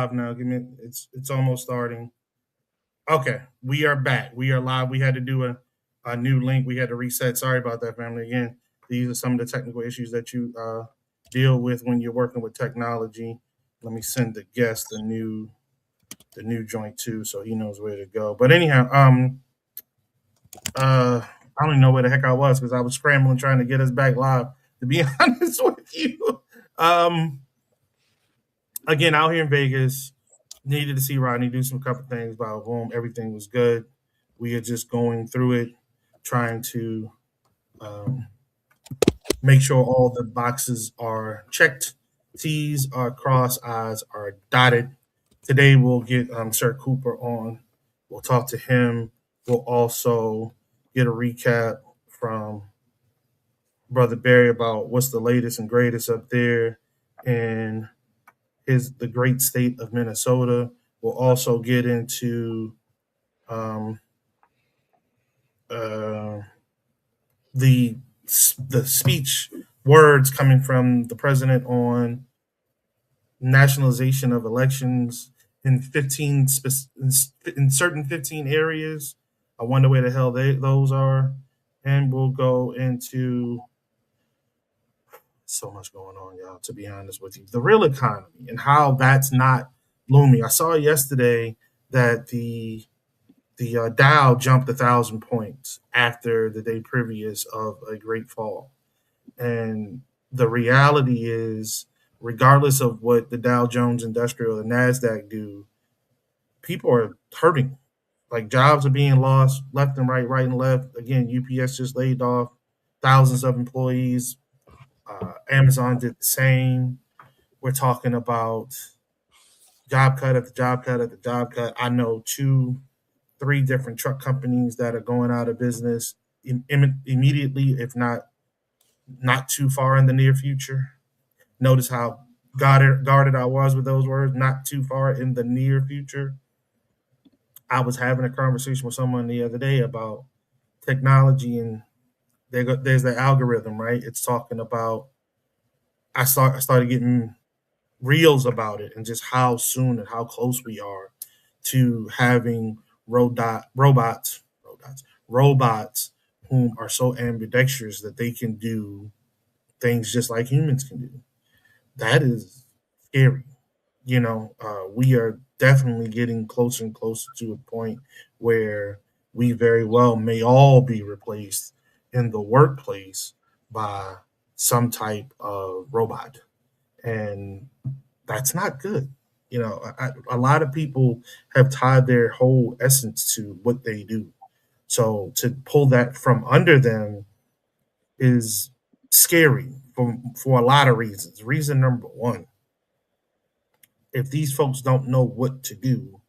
live now. Give me it's almost starting. Okay, we are back. We are live. We had to do a new link. We had to reset. Sorry about that, family. Again, these are some of the technical issues that you deal with when you're working with technology. Let me send the guest the new joint too, so he knows where to go. But anyhow, I don't even know where the heck I was because I was scrambling trying to get us back live. To be honest with you, um, again, out here in Vegas, needed to see Rodney do some couple things. But boom, everything was good. We are just going through it, trying to um, make sure all the boxes are checked, T's are crossed, I's are dotted. Today we'll get Sir Cooper on. We'll talk to him. We'll also get a recap from Brother Barry about what's the latest and greatest up there in the great state of Minnesota. We'll also get into um, uh, the the speech words coming from the president on nationalization of elections in 15 in certain 15 areas. I wonder where the hell those are, and we'll go into so much going on, y'all. To be honest with you, the real economy and how that's not looming. I saw yesterday that the Dow jumped 1,000 points after the day previous of a great fall. And the reality is, regardless of what the Dow Jones Industrial or Nasdaq do, people are hurting. Like jobs are being lost left and right, right and left. Again, UPS just laid off thousands of employees. Amazon did the same. We're talking about job cut at the job cut at the job cut. I know two, three different truck companies that are going out of business immediately, if not too far in the near future. Notice how guarded I was with those words, not too far in the near future. I was having a conversation with someone the other day about technology, and there's the algorithm, right? It's talking about, I started getting reels about it and just how soon and how close we are to having robots whom are so ambidextrous that they can do things just like humans can do. That is scary. We are definitely getting closer and closer to a point where we very well may all be replaced in the workplace by some type of robot. And that's not good. A lot of people have tied their whole essence to what they do. So to pull that from under them is scary for a lot of reasons. Reason number one, if these folks don't know what to do,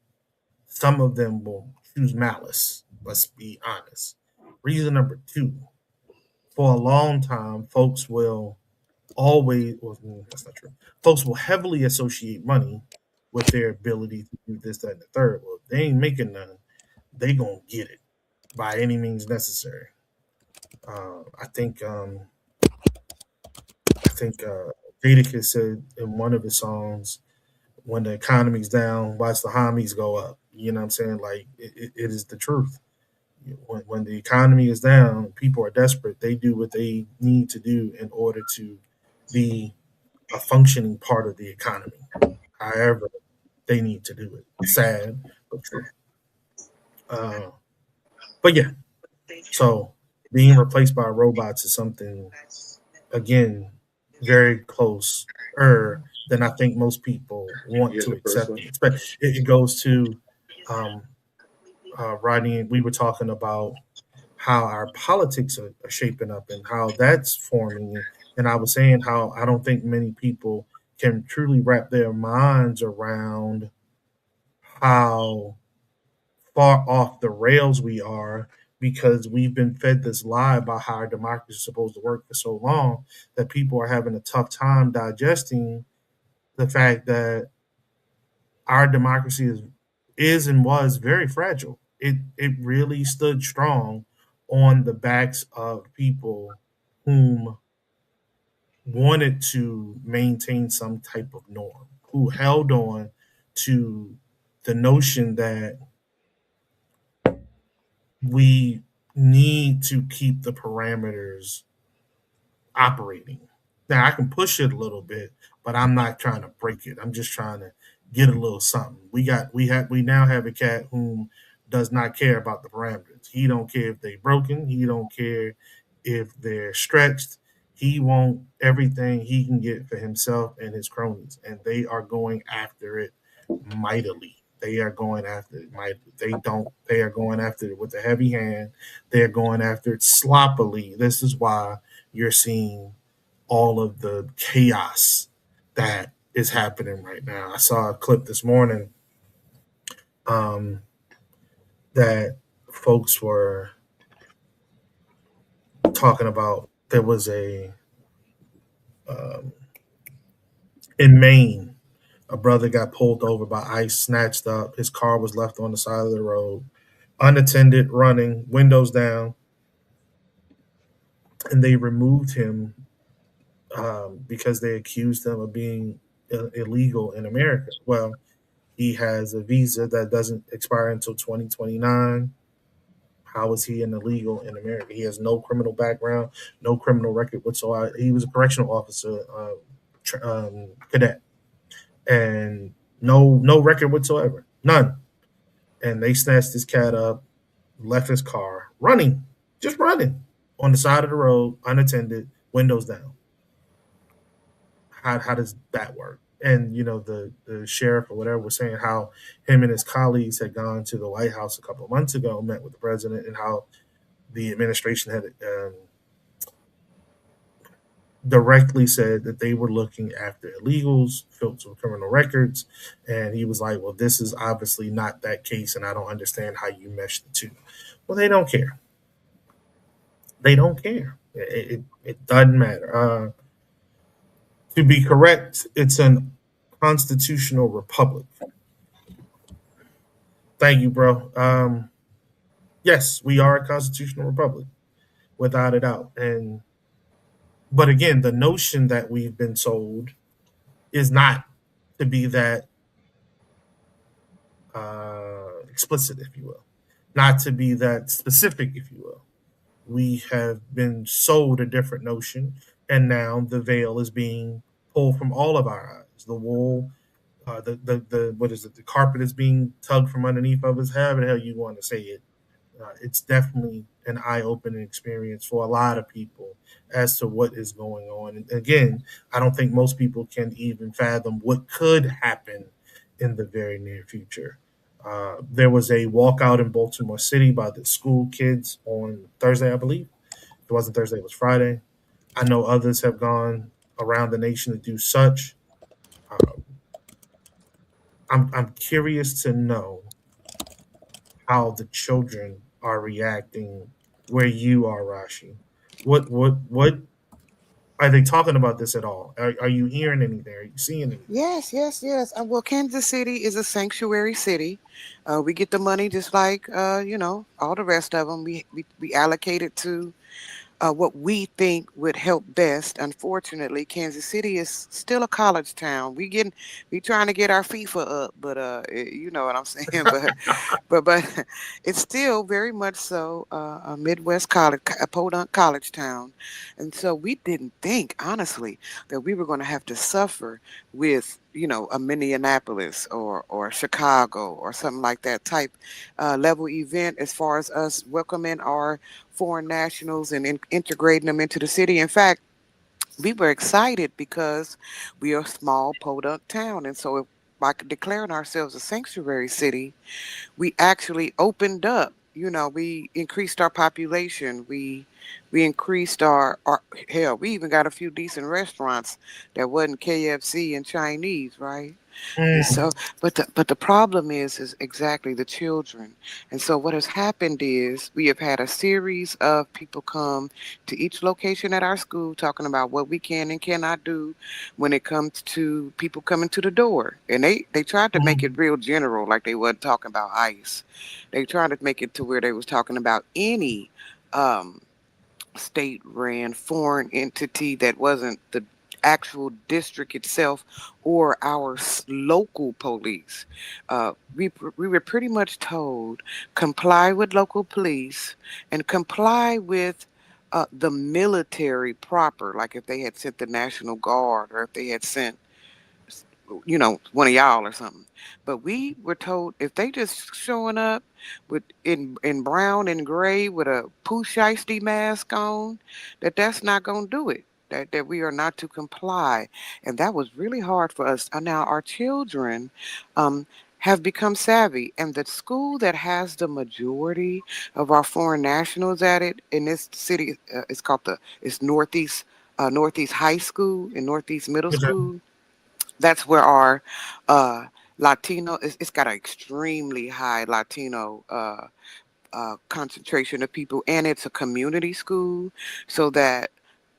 some of them will choose malice. Let's be honest. Reason number two, for a long time, folks will always, well, that's not true. Folks will heavily associate money with their ability to do this, that, and the third. Well, if they ain't making none, they gonna get it by any means necessary. I think Jadakiss said in one of his songs, when the economy's down, watch the homies go up. You know what I'm saying? Like it is the truth. When the economy is down, people are desperate. They do what they need to do in order to be a functioning part of the economy. However, they need to do it. Sad, but true. Uh, but yeah, so being replaced by robots is something, again, very close than I think most people want Yeah, to the first accept. one. It goes to um, Rodney. We were talking about how our politics are shaping up and how that's forming. And I was saying how I don't think many people can truly wrap their minds around how far off the rails we are because we've been fed this lie about how our democracy is supposed to work for so long that people are having a tough time digesting the fact that our democracy is and was very fragile. It really stood strong on the backs of people whom wanted to maintain some type of norm, who held on to the notion that we need to keep the parameters operating. Now I can push it a little bit, but I'm not trying to break it. I'm just trying to get a little something. We now have a cat whom does not care about the parameters. He don't care if they broken. He don't care if they're stretched. He want everything he can get for himself and his cronies, and they are going after it mightily. They are going after it mightily. They don't. They are going after it with a heavy hand. They are going after it sloppily. This is why you're seeing all of the chaos that is happening right now. I saw a clip this morning um, that folks were talking about. There was a um, in Maine, a brother got pulled over by ICE, snatched up. His car was left on the side of the road, unattended, running, windows down, and they removed him because they accused him of being illegal in America. Well, he has a visa that doesn't expire until 2029. How is he an illegal in America? He has no criminal background, no criminal record whatsoever. He was a correctional officer, cadet, and no record whatsoever, none. And they snatched this cat up, left his car running, just running on the side of the road, unattended, windows down. How does that work? And the sheriff or whatever was saying how him and his colleagues had gone to the White House a couple of months ago, met with the president, and how the administration had directly said that they were looking after illegals, folks with criminal records, and he was like, "Well, this is obviously not that case, and I don't understand how you mesh the two." Well, they don't care. They don't care. It doesn't matter. To be correct, it's an constitutional republic. Thank you, bro. Yes, we are a constitutional republic, without a doubt. And but again, the notion that we've been sold is not to be that explicit, if you will, not to be that specific, if you will. We have been sold a different notion, and now the veil is being pulled from all of our eyes. The wool, the what is it? The carpet is being tugged from underneath of us. However the hell you want to say it, it's definitely an eye-opening experience for a lot of people as to what is going on. And again, I don't think most people can even fathom what could happen in the very near future. There was a walkout in Baltimore City by the school kids on Thursday, I believe. If it wasn't Thursday, it was Friday. I know others have gone around the nation to do such. Uh, I'm curious to know how the children are reacting where you are, Rashi. What are they talking about this at all? Are you hearing anything? Are you seeing anything? Yes, yes, yes. Well, Kansas City is a sanctuary city. We get the money just like all the rest of them. We allocate it to what we think would help best. Unfortunately, Kansas City is still a college town. We trying to get our FIFA up, but you know what I'm saying. But it's still very much so a Midwest college, a podunk college town, and so we didn't think honestly that we were going to have to suffer with a Minneapolis or Chicago or something like that type level event as far as us welcoming our foreign nationals and integrating them into the city. In fact, we were excited because we are a small podunk town, and so by declaring ourselves a sanctuary city, we actually opened up. We increased our population. We increased our hell. We even got a few decent restaurants that wasn't KFC and Chinese, right? And Mm, so, but the problem is exactly the children. And so, what has happened is we have had a series of people come to each location at our school talking about what we can and cannot do when it comes to people coming to the door. And they tried to make it mm, real general, like they wasn't talking about ICE. They tried to make it to where they was talking about any um, state ran foreign entity that wasn't the actual district itself or our local police. We were pretty much told comply with local police and comply with the military proper, like if they had sent the National Guard or if they had sent one of y'all or something. But we were told if they just showing up with in brown and gray with a poo shiesty mask on, that's not gonna do it. That we are not to comply, and that was really hard for us. Now our children um, have become savvy, and the school that has the majority of our foreign nationals at it in this city is called it's Northeast High School and Northeast Middle Okay. School. That's where our uh, Latino. It's got an extremely high Latino concentration of people, and it's a community school, so that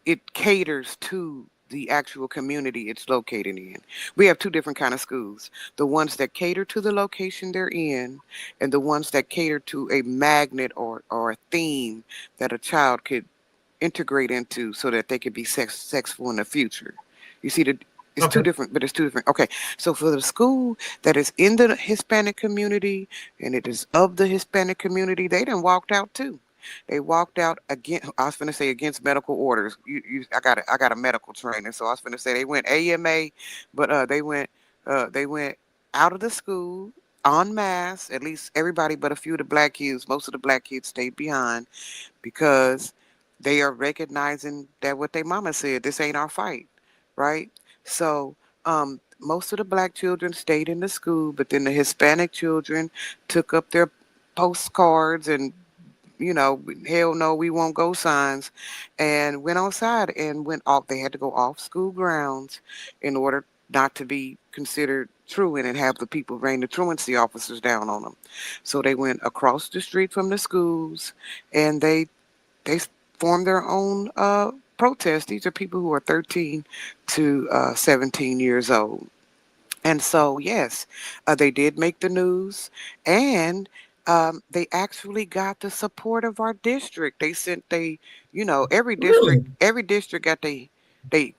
it caters to the actual community it's located in. We have two different kind of schools: the ones that cater to the location they're in, and the ones that cater to a magnet or a theme that a child could integrate into so that they could be sexful in the future. You see, it's two Okay. different, but it's two different. Okay, so for the school that is in the Hispanic community and it is of the Hispanic community, they done walked out too. They walked out again. I was going to say against medical orders. I got a medical training, so I was going to say they went AMA, but they went out of the school en masse. At least everybody, but a few of the black kids. Most of the black kids stayed behind because they are recognizing that what their mama said, this ain't our fight, right? So most of the black children stayed in the school, but then the Hispanic children took up their postcards and hell no, we won't go signs, and went outside and went off. They had to go off school grounds in order not to be considered truant and have the people rain the truancy officers down on them. So they went across the street from the schools, and they formed their own protest. These are people who are 13 to 17 years old. And so, yes, they did make the news, and they actually got the support of our district. Really? Every district got they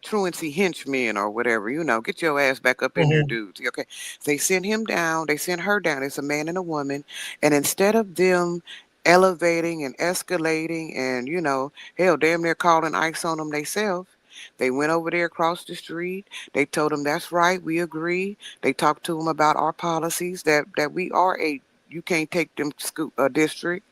truancy henchmen or whatever. Get your ass back up in there, Hmm. dudes. Okay, they sent him down. They sent her down. It's a man and a woman, and instead of them elevating and escalating, and hell, damn near calling ice on them themselves, they went over there across the street. They told him that's right. We agree. They talked to him about our policies that we are a you can't take them school district.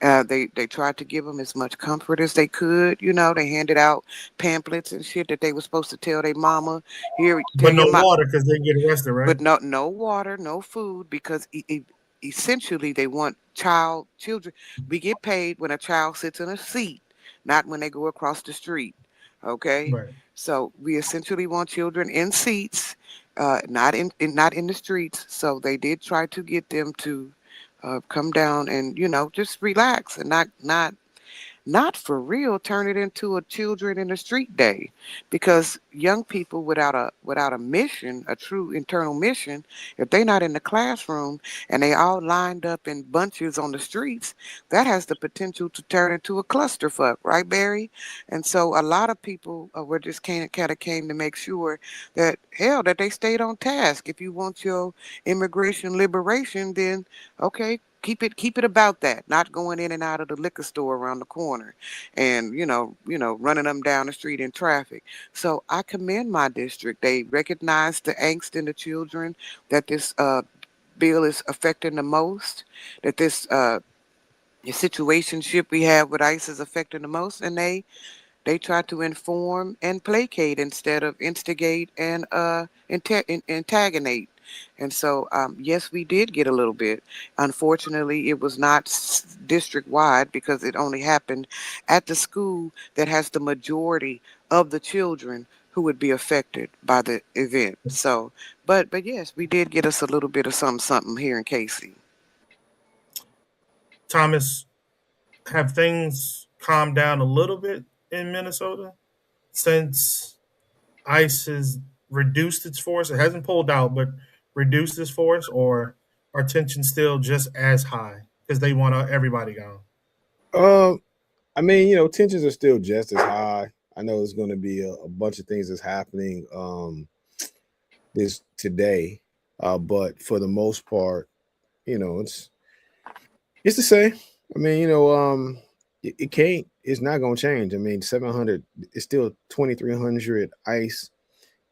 They tried to give them as much comfort as they could. They handed out pamphlets and shit that they were supposed to tell their mama. Here, tell But no your mom, water because they get arrested, right? but no water, no food, because essentially they want children. We get paid when a child sits in a seat, not when they go across the street. Okay, Right. so we essentially want children in seats, not in the streets. So they did try to get them to come down and just relax and not for real turn it into a children in the street day, because young people without a mission, a true internal mission, if they're not in the classroom and they all lined up in bunches on the streets, that has the potential to turn into a clusterfuck, right, Barry? And so a lot of people were just kind of came to make sure that hell that they stayed on task. If you want your immigration liberation, then okay, keep it about that, not going in and out of the liquor store around the corner and running them down the street in traffic. So I commend my district. They recognize the angst in the children that this bill is affecting the most, that this the situationship we have with ICE is affecting the most, and they try to inform and placate instead of instigate and antagonate. And so, yes, we did get a little bit. Unfortunately, it was not district wide because it only happened at the school that has the majority of the children who would be affected by the event. So, but yes, we did get us a little bit of something here in Casey. Thomas, have things calmed down a little bit in Minnesota since ICE has reduced its force? It hasn't pulled out, but reduced its force, or are tensions still just as high because they want everybody gone? Um, I mean, tensions are still just as high. I know there's going to be a bunch of things that's happening this today, but for the most part, it's the same. I mean, it can't. It's not going to change. I mean, 700. It's still 2,300 ICE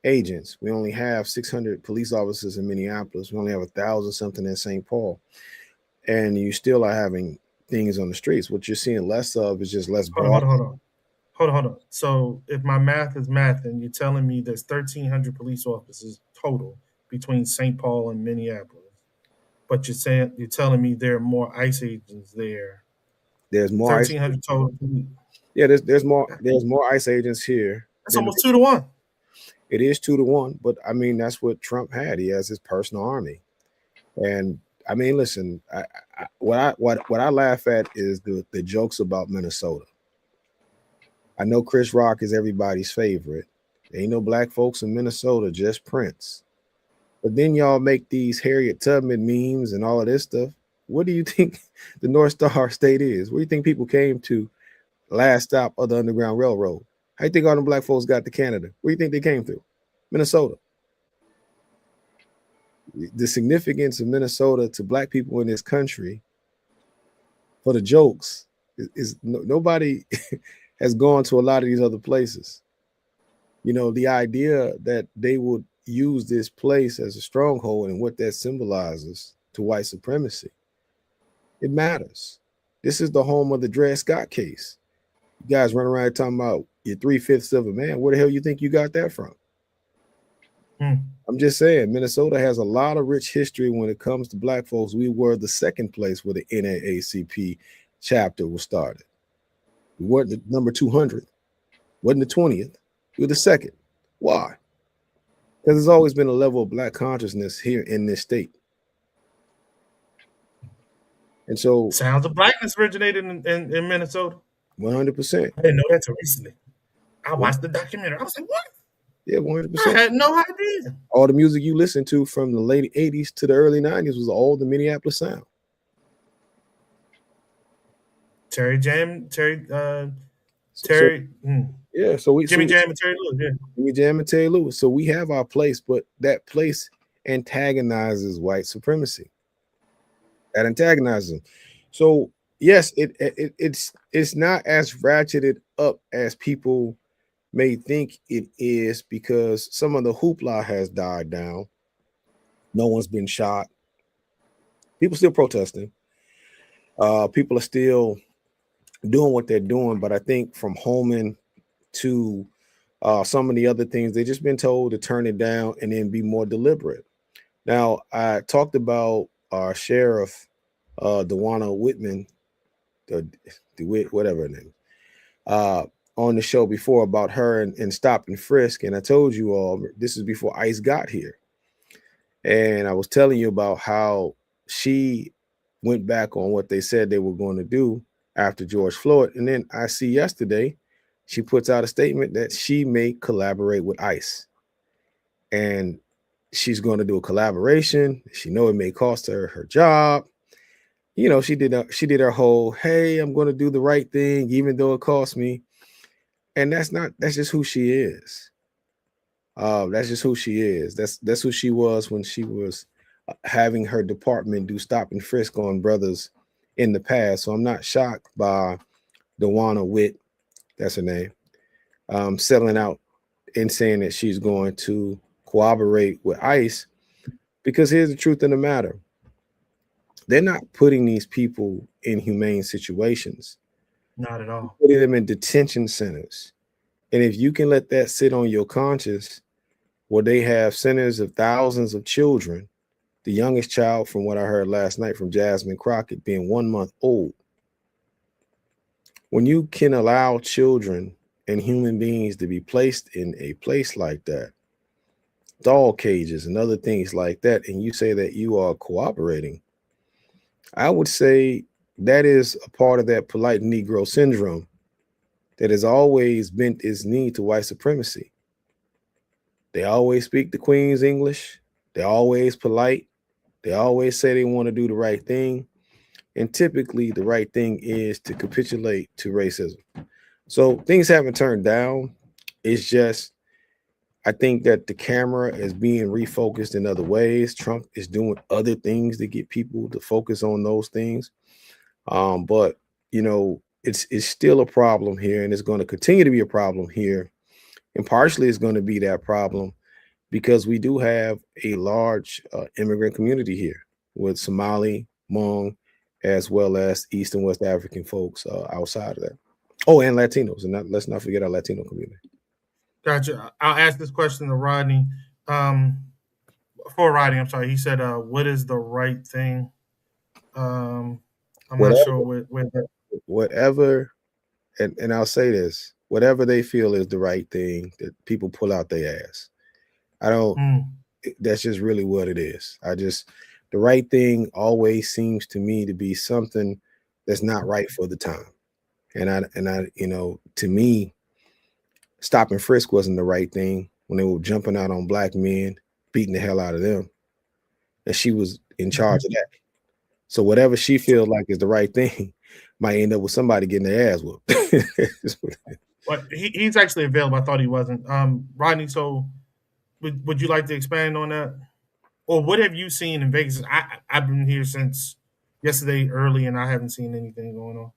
agents. We only have 600 police officers in Minneapolis. We only have 1,000 something in St. Paul, and you still are having things on the streets. What you're seeing less of is just less Hold on, broad. hold on, hold on. Hold on. So if my math is math, and you're telling me there's 1,300 police officers total between St. Paul and Minneapolis, but you're telling me there are more ICE agents there. There's more ICE. 1,300 total. Yeah, there's more ICE agents here That's than almost 2 to 1. it is 2 to 1. But I mean, that's what Trump had. He has his personal army, and I mean, listen, what I laugh at is the jokes about Minnesota. I know Chris Rock is everybody's favorite. Ain't no black folks in Minnesota, just Prince. But then y'all make these Harriet Tubman memes and all of this stuff. What do you think the North Star State is? Where do you think people came to last stop of the Underground Railroad? How you think all the black folks got to Canada? Where do you think they came through? Minnesota. The significance of Minnesota to black people in this country for the jokes is nobody has gone to a lot of these other places. The idea that they would use this place as a stronghold and what that symbolizes to white supremacy, it matters. This is the home of the Dred Scott case. You guys run around talking about you're 3/5 of a man. Where the hell you think you got that from? I'm just saying, Minnesota has a lot of rich history when it comes to black folks. We were the second place where the NAACP chapter was started. We weren't the number 200, wasn't the 20th. We were the second. Why? Because there's always been a level of black consciousness here in this state. And so Sounds of Blackness originated in Minnesota. 100%. I didn't know that till recently. I watched the documentary. I was like, what? Yeah, I 100%. had no idea. All the music you listened to from the late 80s to the early 90s was all the Minneapolis sound. Terry Jam, Terry, So, yeah, Jimmy Jam and Terry Lewis. Yeah. Jimmy Jam and Terry Lewis. So we have our place, but that place antagonizes white supremacy. That antagonizes them. So yes, it's not as ratcheted up as people may think it is, because some of the hoopla has died down. No one's been shot. People still protesting. People are still doing what they're doing, but I think from Holman to some of the other things, they've just been told to turn it down and then be more deliberate. Now, I talked about our sheriff, Dewana Whitman, DeWitt, whatever her name, on the show before about her and stop and frisk. And I told you all, this is before ICE got here. And I was telling you about how she went back on what they said they were going to do after George Floyd. And then I see yesterday, she puts out a statement that she may collaborate with ICE. And she's going to do a collaboration. She know it may cost her her job. She did her whole, hey, I'm going to do the right thing, even though it costs me. And that's just who she is. That's just who she is. That's who she was when she was having her department do stop and frisk on brothers in the past. So I'm not shocked by Dewana Witt, that's her name, settling out and saying that she's going to cooperate with ICE, because here's the truth of the matter. They're not putting these people in humane situations. Not at all. Putting them in detention centers. And if you can let that sit on your conscience, where they have centers of thousands of children, the youngest child, from what I heard last night from Jasmine Crockett, being 1 month old. When you can allow children and human beings to be placed in a place like that, dog cages and other things like that, and you say that you are cooperating, I would say that is a part of that polite Negro syndrome that has always bent its knee to white supremacy. They always speak the Queen's English. They're always polite. They always say they want to do the right thing. And typically the right thing is to capitulate to racism. So things haven't turned down It's just I think that the camera is being refocused in other ways. Trump is doing other things to get people to focus on those things. But it's still a problem here, and it's going to continue to be a problem here. And partially, it's going to be that problem because we do have a large immigrant community here with Somali, Hmong, as well as East and West African folks outside of that. Oh, and Latinos, and let's not forget our Latino community. Gotcha. I'll ask this question to Rodney. Um, for Rodney, I'm sorry. He said, "What is the right thing?" Um, I'm not Whatever, sure what that. whatever, and I'll say this: whatever they feel is the right thing, that people pull out their ass. I don't. Mm, That's just really what it is. The right thing always seems to me to be something that's not right for the time. And I, to me, stop and frisk wasn't the right thing when they were jumping out on black men, beating the hell out of them, and she was in charge of that. So whatever she feels like is the right thing might end up with somebody getting their ass whooped. but he's actually available. I thought he wasn't. Rodney. So would you like to expand on that, or what have you seen in Vegas? I've been here since yesterday early, and I haven't seen anything going on.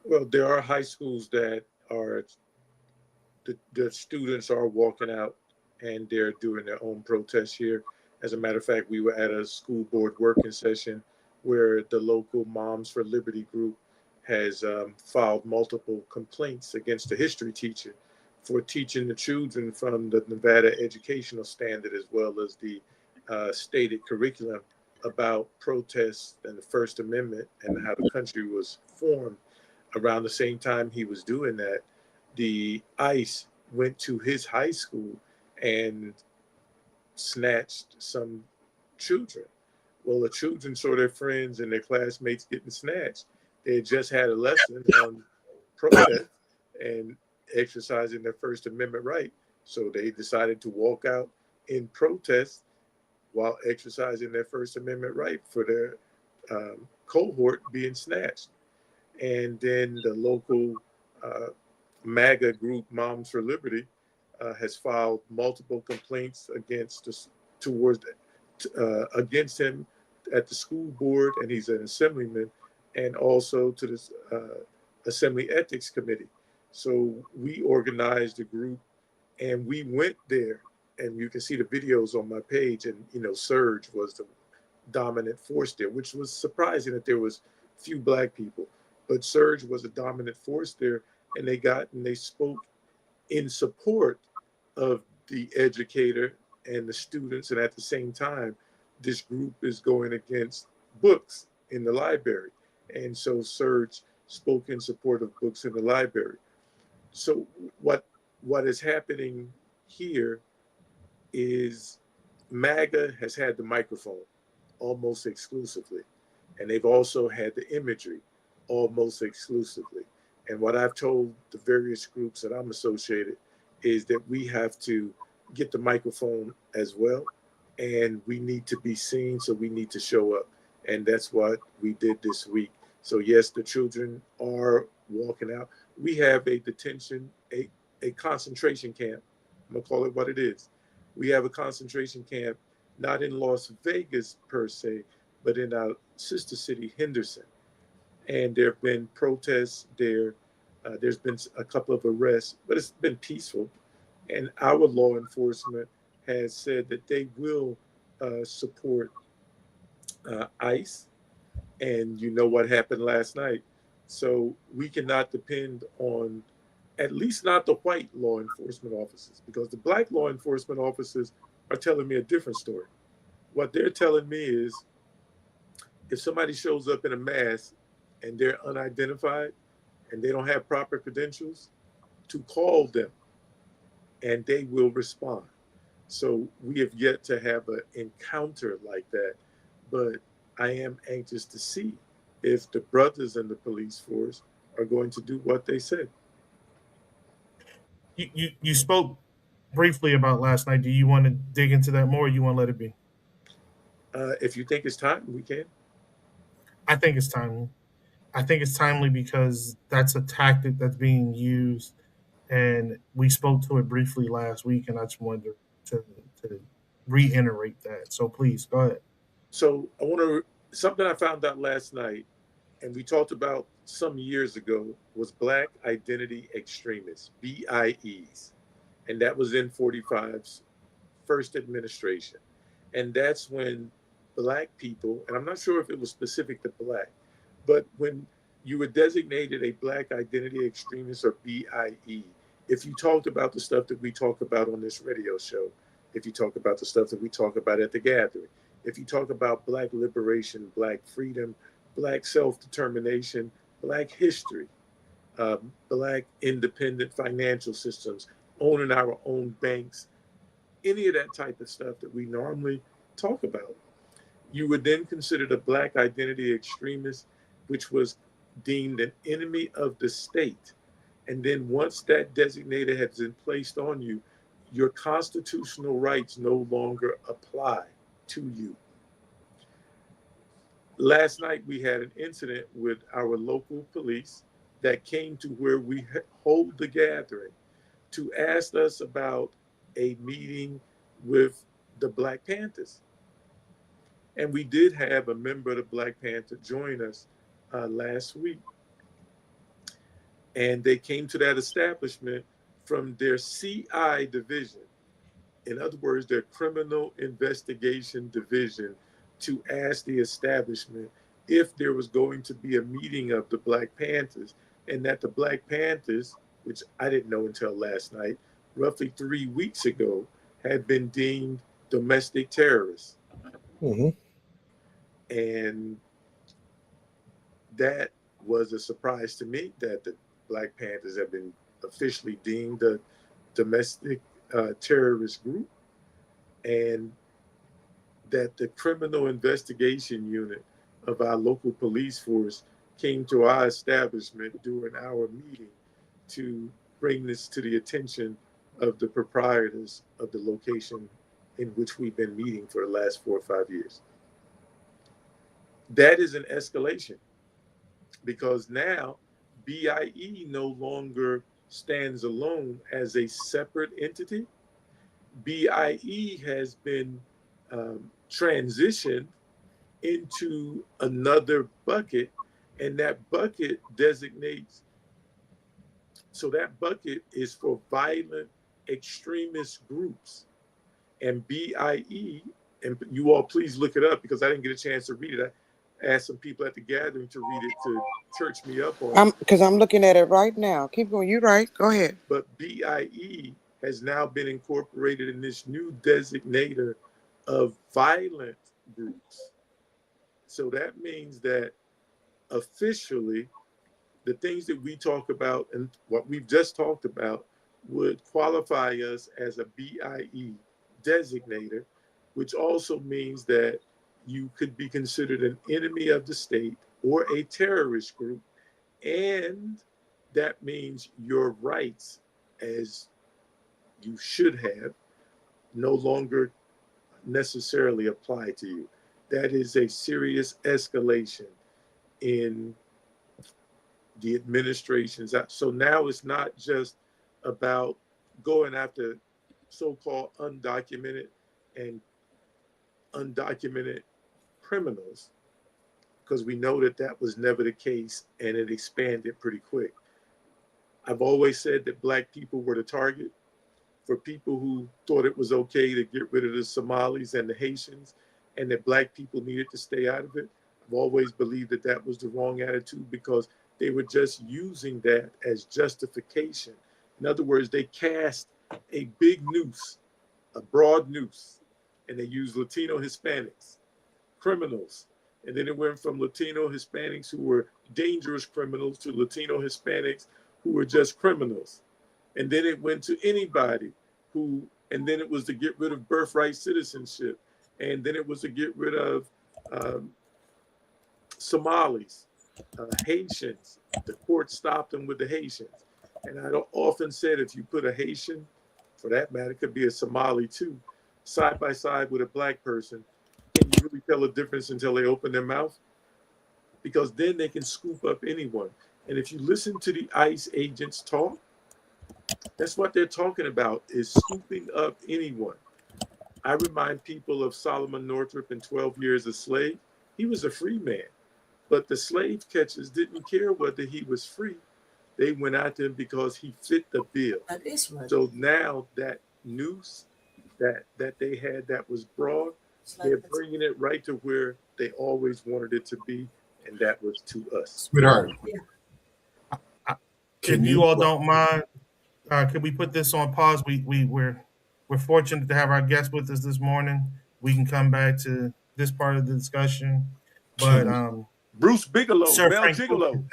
Well, there are high schools that are the students are walking out and they're doing their own protests here. As a matter of fact, we were at a school board working session where the local Moms for Liberty group has filed multiple complaints against the history teacher for teaching the children from the Nevada educational standard as well as the stated curriculum about protests and the First Amendment and how the country was formed. Around the same time he was doing that, the ICE went to his high school and snatched some children. Well, the children saw their friends and their classmates getting snatched. They had just had a lesson on protest and exercising their First Amendment right. So they decided to walk out in protest while exercising their First Amendment right for their cohort being snatched. And then the local uh, MAGA group, Moms for Liberty, has filed multiple complaints towards against him at the school board, and he's an assemblyman, and also to this Assembly Ethics Committee. So we organized a group, and we went there, and you can see the videos on my page. And Surge was the dominant force there, which was surprising that there was few black people, but Surge was a dominant force there, and they spoke in support of the educator and the students. And at the same time, this group is going against books in the library. And so Surge spoke in support of books in the library. So what is happening here is MAGA has had the microphone almost exclusively, and they've also had the imagery almost exclusively. And what I've told the various groups that I'm associated is that we have to get the microphone as well, and we need to be seen, so we need to show up. And that's what we did this week. So yes, the children are walking out. We have a detention, a concentration camp. I'm gonna call it what it is. We have a concentration camp, not in Las Vegas per se, but in our sister city, Henderson. And there have been protests there. There's been a couple of arrests, but it's been peaceful. And our law enforcement has said that they will support ICE. And you know what happened last night. So we cannot depend on, at least not the white law enforcement officers, because the black law enforcement officers are telling me a different story. What they're telling me is if somebody shows up in a mask and they're unidentified and they don't have proper credentials, to call them and they will respond. So we have yet to have an encounter like that, but I am anxious to see if the brothers in the police force are going to do what they said. You spoke briefly about last night. Do you want to dig into that more, or you want to let it be? If you think it's time, we can. I think it's timely. I think it's timely because that's a tactic that's being used, and we spoke to it briefly last week, and I just wanted to reiterate that. So please go ahead. So I want to something I found out last night, and we talked about some years ago, was Black Identity Extremists (BIEs), and that was in 45's first administration, and that's when Black people, and I'm not sure if it was specific to Black, but when you were designated a Black Identity Extremist or BIE, if you talked about the stuff that we talk about on this radio show, if you talk about the stuff that we talk about at the gathering, if you talk about Black liberation, Black freedom, Black self determination, Black history, Black independent financial systems, owning our own banks, any of that type of stuff that we normally talk about, you were then considered a Black identity extremist, which was deemed an enemy of the state. And then once that designator has been placed on you, your constitutional rights no longer apply to you. Last night, we had an incident with our local police that came to where we hold the gathering to ask us about a meeting with the Black Panthers. And we did have a member of the Black Panther join us last week. And they came to that establishment from their CI division. In other words, their criminal investigation division, to ask the establishment if there was going to be a meeting of the Black Panthers, and that the Black Panthers, which I didn't know until last night, roughly 3 weeks ago, had been deemed domestic terrorists. Mm-hmm. And that was a surprise to me, that the Black Panthers have been officially deemed a domestic terrorist group, and that the criminal investigation unit of our local police force came to our establishment during our meeting to bring this to the attention of the proprietors of the location in which we've been meeting for the last 4 or 5 years. That is an escalation, because now BIE no longer stands alone as a separate entity. BIE has been transitioned into another bucket, and that bucket designates, so that bucket is for violent extremist groups. And BIE, and you all please look it up because I didn't get a chance to read it. I asked some people at the gathering to read it to church me up on it. I'm looking at it right now. Keep going. You're right. Go ahead. But BIE has now been incorporated in this new designator of violent groups. So that means that officially, the things that we talk about and what we've just talked about would qualify us as a BIE designator, which also means that you could be considered an enemy of the state or a terrorist group. And that means your rights, as you should have, no longer necessarily apply to you. That is a serious escalation in the administrations. So now it's not just about going after so-called undocumented and undocumented criminals, because we know that that was never the case, and it expanded pretty quick. I've always said that Black people were the target for people who thought it was okay to get rid of the Somalis and the Haitians, and that Black people needed to stay out of it. I've always believed that that was the wrong attitude, because they were just using that as justification. In other words, they cast a big noose, a broad noose, and they used Latino Hispanics, criminals. And then it went from Latino Hispanics who were dangerous criminals to Latino Hispanics who were just criminals. And then it went to anybody who, and then it was to get rid of birthright citizenship. And then it was to get rid of um, Somalis, Haitians. The court stopped them with the Haitians. And I often said, if you put a Haitian, for that matter, it could be a Somali too, side by side with a Black person, can you really tell a difference until they open their mouth? Because then they can scoop up anyone. And if you listen to the ICE agents talk, That's what they're talking about, is scooping up anyone. I remind people of Solomon Northup in 12 Years a Slave. He was a free man, but the slave catchers didn't care whether he was free. They went after him because he fit the bill. That is right. So now that noose that they had that was broad, they're bringing it right to where they always wanted it to be, and that was to us. Sweetheart, If you all don't mind, can we put this on pause? We're fortunate to have our guest with us this morning. We can come back to this part of the discussion, but Bruce Bigelow, Sir Mel Frank Gigolo.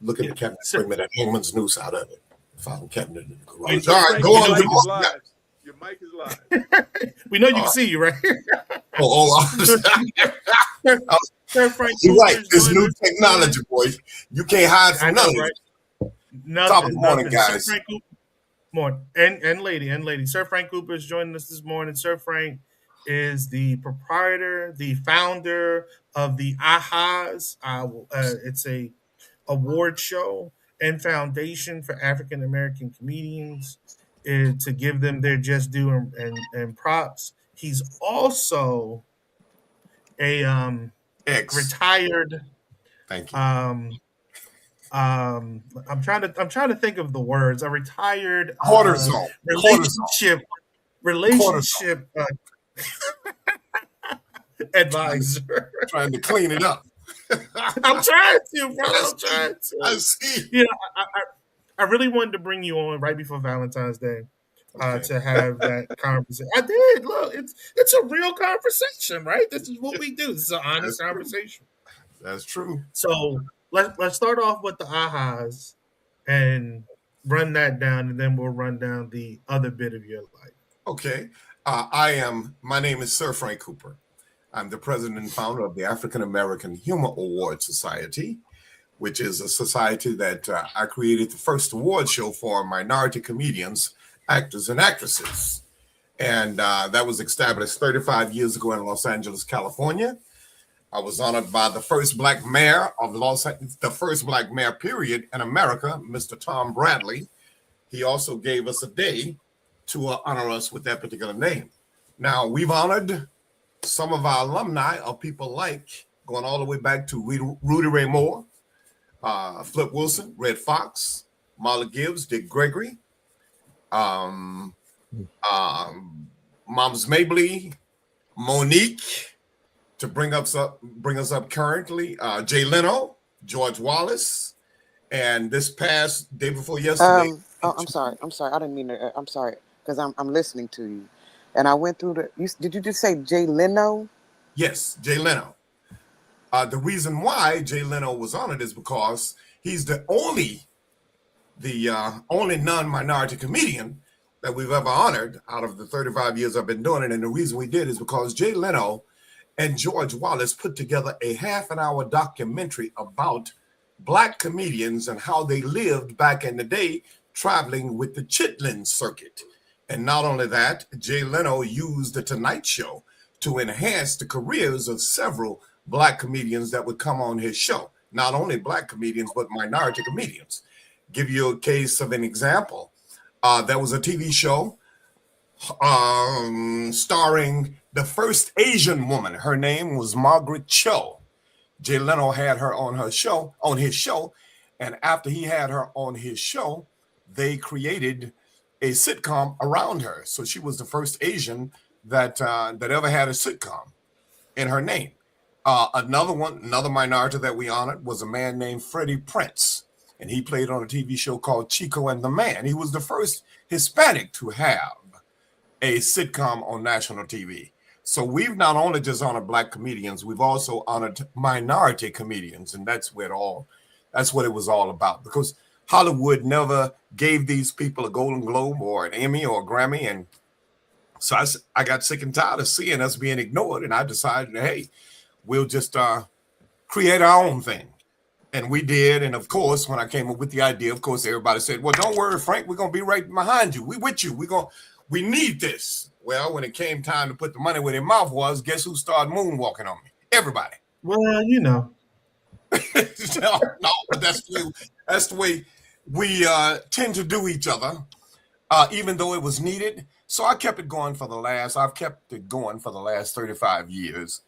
look at the cabinet, bring me that hangman's noose out of it. Found cabinet in the garage. Wait, All right, Frank, go on. your mic Go is on. live. Your mic is live. we know you can see you, right? Sir Frank You're right. Cooper's This joined new us. technology, boy. You can't hide I from know, none of right? it. Nothing. Top of the morning, nothing. guys. Sir Frank Cooper, morning, and lady. Sir Frank Cooper is joining us this morning. Sir Frank is the proprietor, the founder of the AHAs. It's a award show and foundation for African American comedians to give them their just due and props. He's also a retired. Thank you. I'm trying to think of the words. A retired Cortisol. relationship advisor. Trying to clean it up. I'm trying to, bro. I'm trying to. I see. Yeah, I really wanted to bring you on right before Valentine's Day to have that conversation. I did. Look, it's a real conversation, right? This is what we do. This is an honest conversation. That's true. So let's start off with the ahas and run that down, and then we'll run down the other bit of your life. Okay. My name is Sir Frank Cooper. I'm the president and founder of the African American Humor Award Society, which is a society that I created the first award show for minority comedians, actors, and actresses. And that was established 35 years ago in Los Angeles, California. I was honored by the first black mayor of Los Angeles, the first black mayor, period, in America, Mr. Tom Bradley. He also gave us a day to honor us with that particular name. Now, we've honored some of our alumni of people like, going all the way back to Rudy Ray Moore, Flip Wilson, Red Fox, Marla Gibbs, Dick Gregory, Moms Mabley, Monique, to bring us up currently, Jay Leno, George Wallace, and this past day before yesterday. I'm sorry. I didn't mean to. I'm sorry because I'm listening to you, and I went through did you just say Jay Leno? Yes, Jay Leno. The reason why Jay Leno was honored is because he's the only non-minority comedian that we've ever honored out of the 35 years I've been doing it. And the reason we did is because Jay Leno and George Wallace put together a half-an-hour documentary about Black comedians and how they lived back in the day traveling with the Chitlin circuit. And not only that, Jay Leno used the Tonight Show to enhance the careers of several Black comedians that would come on his show. Not only Black comedians, but minority comedians. Give you a case of an example. There was a TV show starring the first Asian woman. Her name was Margaret Cho. Jay Leno had her on his show, and after he had her on his show, they created a sitcom around her. So she was the first Asian that ever had a sitcom in her name. Another minority that we honored was a man named Freddie Prinze, and he played on a TV show called Chico and the Man. He was the first Hispanic to have a sitcom on national TV. So we've not only just honored Black comedians, we've also honored minority comedians, and that's what it was all about. Because Hollywood never gave these people a Golden Globe or an Emmy or a Grammy, and so I got sick and tired of seeing us being ignored, and I decided, hey, we'll just create our own thing. And we did. And of course, when I came up with the idea, of course, everybody said, well, don't worry, Frank, we're going to be right behind you. We with you. We need this. Well, when it came time to put the money where their mouth was, guess who started moonwalking on me? Everybody. Well, you know. No, but that's the way we tend to do each other. even though it was needed. So I've kept it going for the last 35 years,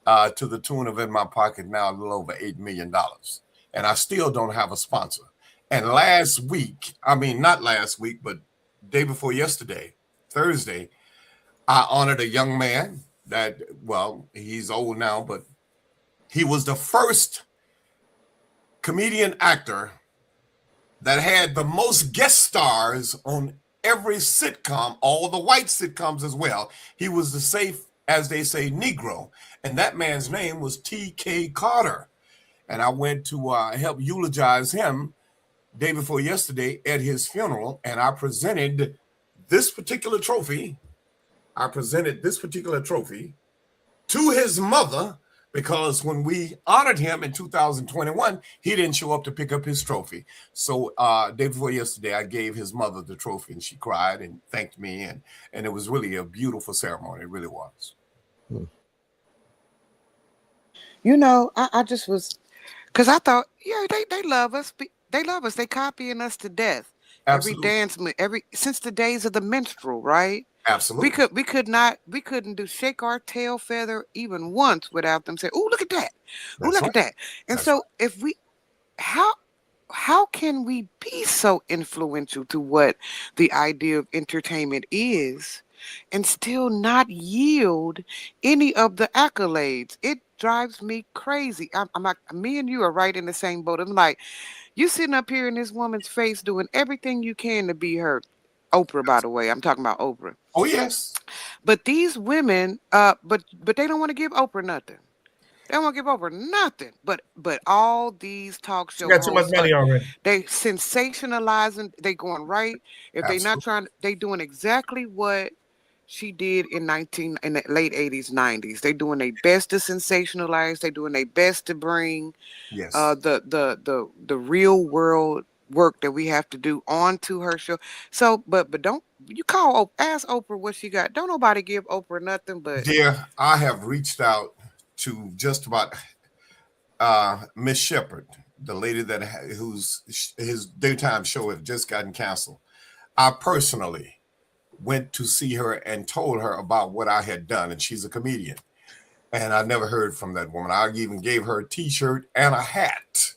to the tune of, in my pocket now, a little over $8 million. And I still don't have a sponsor. And not last week, but day before yesterday, Thursday, I honored a young man that, well, he's old now, but he was the first comedian actor that had the most guest stars on every sitcom, all the white sitcoms as well. He was the safe, as they say, Negro. And that man's name was T.K. Carter. And I went to help eulogize him day before yesterday at his funeral. And I presented this particular trophy. To his mother, because when we honored him in 2021, he didn't show up to pick up his trophy. So day before yesterday, I gave his mother the trophy, and she cried and thanked me, and it was really a beautiful ceremony. It really was. You know, I just was, because I thought, yeah, they love us. They love us. They copying us to death. Every Absolutely. dance, since the days of the minstrel, right? Absolutely. We couldn't do shake our tail feather even once without them saying, "Oh, look at that! Oh, That's look right. at that!" And That's so, right. if we how can we be so influential to what the idea of entertainment is and still not yield any of the accolades? It drives me crazy. I'm like, me and you are right in the same boat. I'm like, you sitting up here in this woman's face doing everything you can to be her. Oprah, by the way, I'm talking about Oprah. Oh, yes. But these women, but they don't want to give Oprah nothing. They don't want to give Oprah nothing. But all these talk She show got too much hosts are, money already. they sensationalizing. They going right. If they not Absolutely. trying, they doing exactly what she did in the late 80s, 90s. They doing their best to sensationalize. They doing their best to bring Yes. the real world work that we have to do onto her show. So, but don't you ask Oprah what she got? Don't nobody give Oprah nothing but Dear, I have reached out to just about Miss Shepherd, the lady whose his daytime show had just gotten canceled. I personally went to see her and told her about what I had done, and she's a comedian. And I never heard from that woman. I even gave her a T-shirt and a hat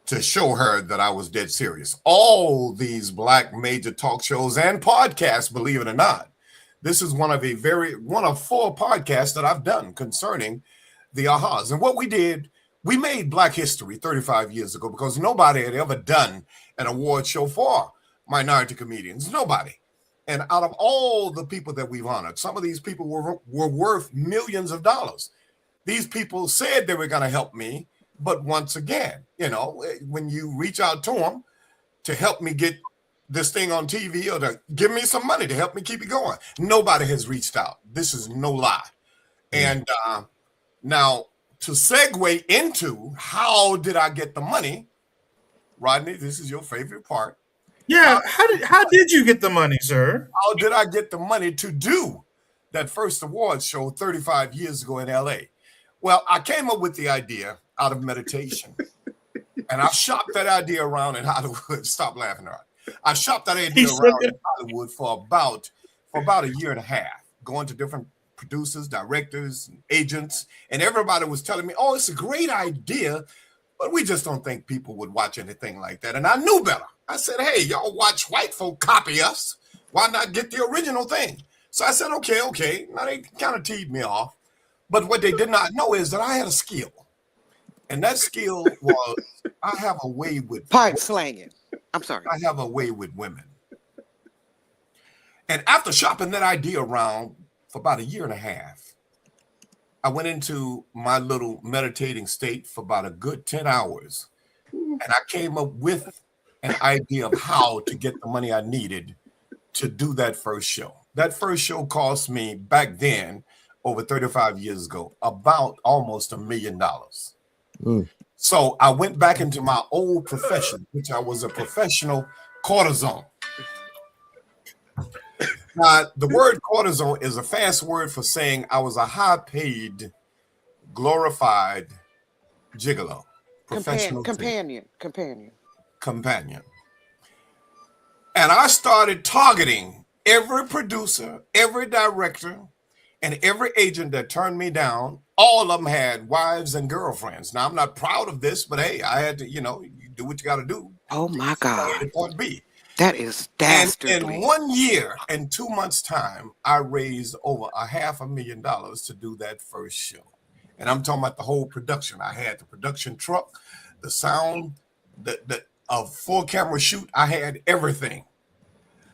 to show her that I was dead serious. All these black major talk shows and podcasts, believe it or not, this is one of four podcasts that I've done concerning the ahas. And what we did, we made Black history 35 years ago because nobody had ever done an award show for minority comedians. Nobody. And out of all the people that we've honored, some of these people were worth millions of dollars. These people said they were going to help me. But once again, when you reach out to them to help me get this thing on TV or to give me some money to help me keep it going, nobody has reached out. This is no lie. And now to segue into how did I get the money, Rodney, this is your favorite part. Yeah, how did you get the money, sir? How did I get the money to do that first awards show 35 years ago in LA? Well, I came up with the idea out of meditation. And I shopped that idea around in Hollywood. Stop laughing, Rod. I shopped that idea around in Hollywood for about a year and a half, going to different producers, directors, and agents, and everybody was telling me, "Oh, it's a great idea, but we just don't think people would watch anything like that." And I knew better. I said, "Hey, y'all watch white folk copy us. Why not get the original thing?" So I said, okay. Now they kind of teed me off. But what they did not know is that I had a skill. And that skill was I have a way with pipe slanging. I'm sorry. I have a way with women. And after shopping that idea around for about a year and a half, I went into my little meditating state for about a good 10 hours. And I came up with an idea of how to get the money I needed to do that first show. That first show cost me back then, over 35 years ago, about almost $1 million. So I went back into my old profession, which I was a professional courtesan. Now, the word courtesan is a fancy word for saying I was a high-paid, glorified gigolo, professional companion. companion. And I started targeting every producer, every director, and every agent that turned me down. All of them had wives and girlfriends. Now, I'm not proud of this, but hey, I had to, you do what you got to do Oh to my get from point A God. to point B. That is And in dastardly. 1 year and 2 months' time, I raised over $500,000 to do that first show. And I'm talking about the whole production. I had the production truck, the sound, the a full camera shoot. I had everything.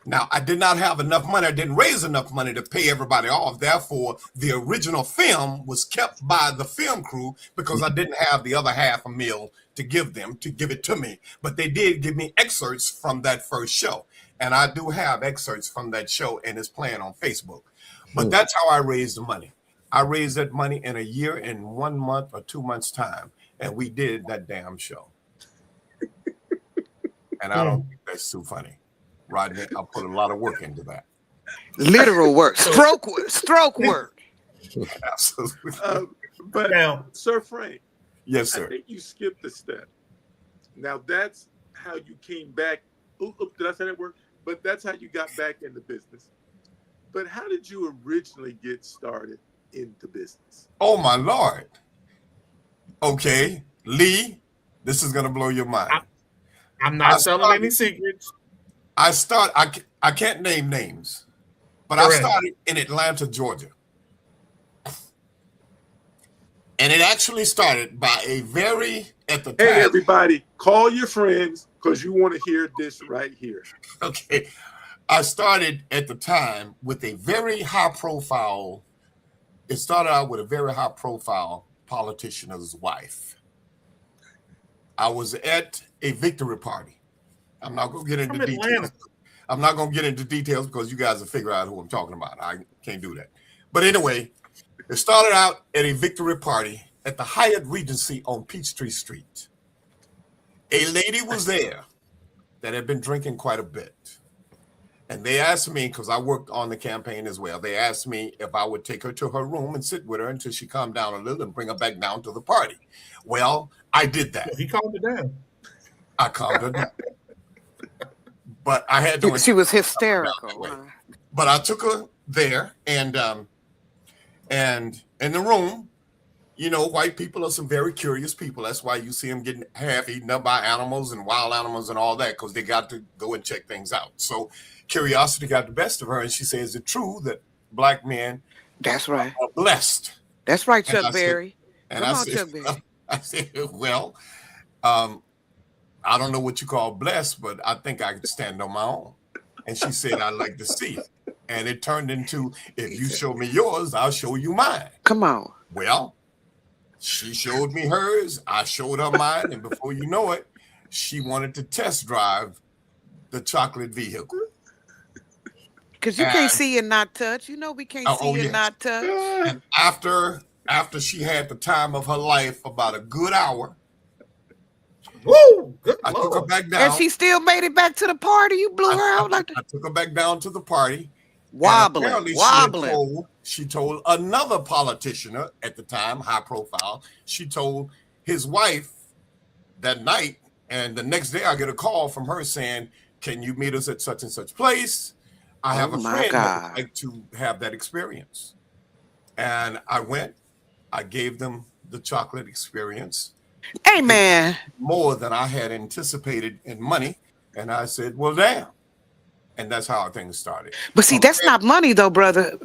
Now, I did not have enough money. I didn't raise enough money to pay everybody off. Therefore, the original film was kept by the film crew because I didn't have the other $500,000 to give them, to give it to me. But they did give me excerpts from that first show. And I do have excerpts from that show, and it's playing on Facebook. But that's how I raised the money. I raised that money in a year, in 1 month or 2 months' time. And we did that damn show. And I don't think that's too funny. Rodney, I put a lot of work into that. Literal work. Stroke work. Stroke work. Absolutely. But Now, Sir Frank, Yes, I sir. think you skipped a step. Now that's how you came back. Did I say that word? But that's how you got back in the business. But how did you originally get started in the business? Oh, my Lord. Okay, Lee, this is going to blow your mind. I'm I not telling any started, secrets. I can't name names, but I Correct. started in Atlanta, Georgia. And it actually started by at the Hey, time, everybody, call your friends because you want to hear this right here. okay, I started at the time with a very high profile. It started out with a very high profile politician's wife. I was at a victory party. I'm not going to get into From details. Atlanta. I'm not going to get into details because you guys will figure out who I'm talking about. I can't do that. But anyway, it started out at a victory party at the Hyatt Regency on Peachtree Street. A lady was there that had been drinking quite a bit. And they asked me, because I worked on the campaign as well, they asked me if I would take her to her room and sit with her until she calmed down a little and bring her back down to the party. Well, I did that. He calmed it down. I calmed her down. But I had no She was intention of calming her down that hysterical. way. Huh? But I took her there, and in the room, white people are some very curious people. That's why you see them getting half eaten up by animals and wild animals and all that, because they got to go and check things out. So curiosity got the best of her, and she said, "Is it true that black men That's right. are blessed?" That's right, And Chuck I said, Berry. and Come I on, said, Chuck Berry. I said, well, um, I don't know what you call blessed, but I think I could stand on my own. And she said, "I'd like to see it." And it turned into, "If you show me yours, I'll show you mine." Come on. Well, she showed me hers, I showed her mine, and before you know it, she wanted to test drive the chocolate vehicle. Because you can't And see and not touch. You know we can't oh see and yes. not touch. And after she had the time of her life, about a good hour, Woo! Good I took her Lord. back And down. she still made it back to the party. You blew I, her I, out like that. I took her back down to the party, and Wobbling, apparently wobbling. she told another politician at the time, high profile. She told his wife that night, and the next day I get a call from her saying, "Can you meet us at such and such place? I Oh have a my friend that would God. like to have that experience." And I went. I gave them the chocolate experience. Hey They man. more than I had anticipated in money, and I said, "Well, damn." And that's how things started. But see, From that's there, not money though, brother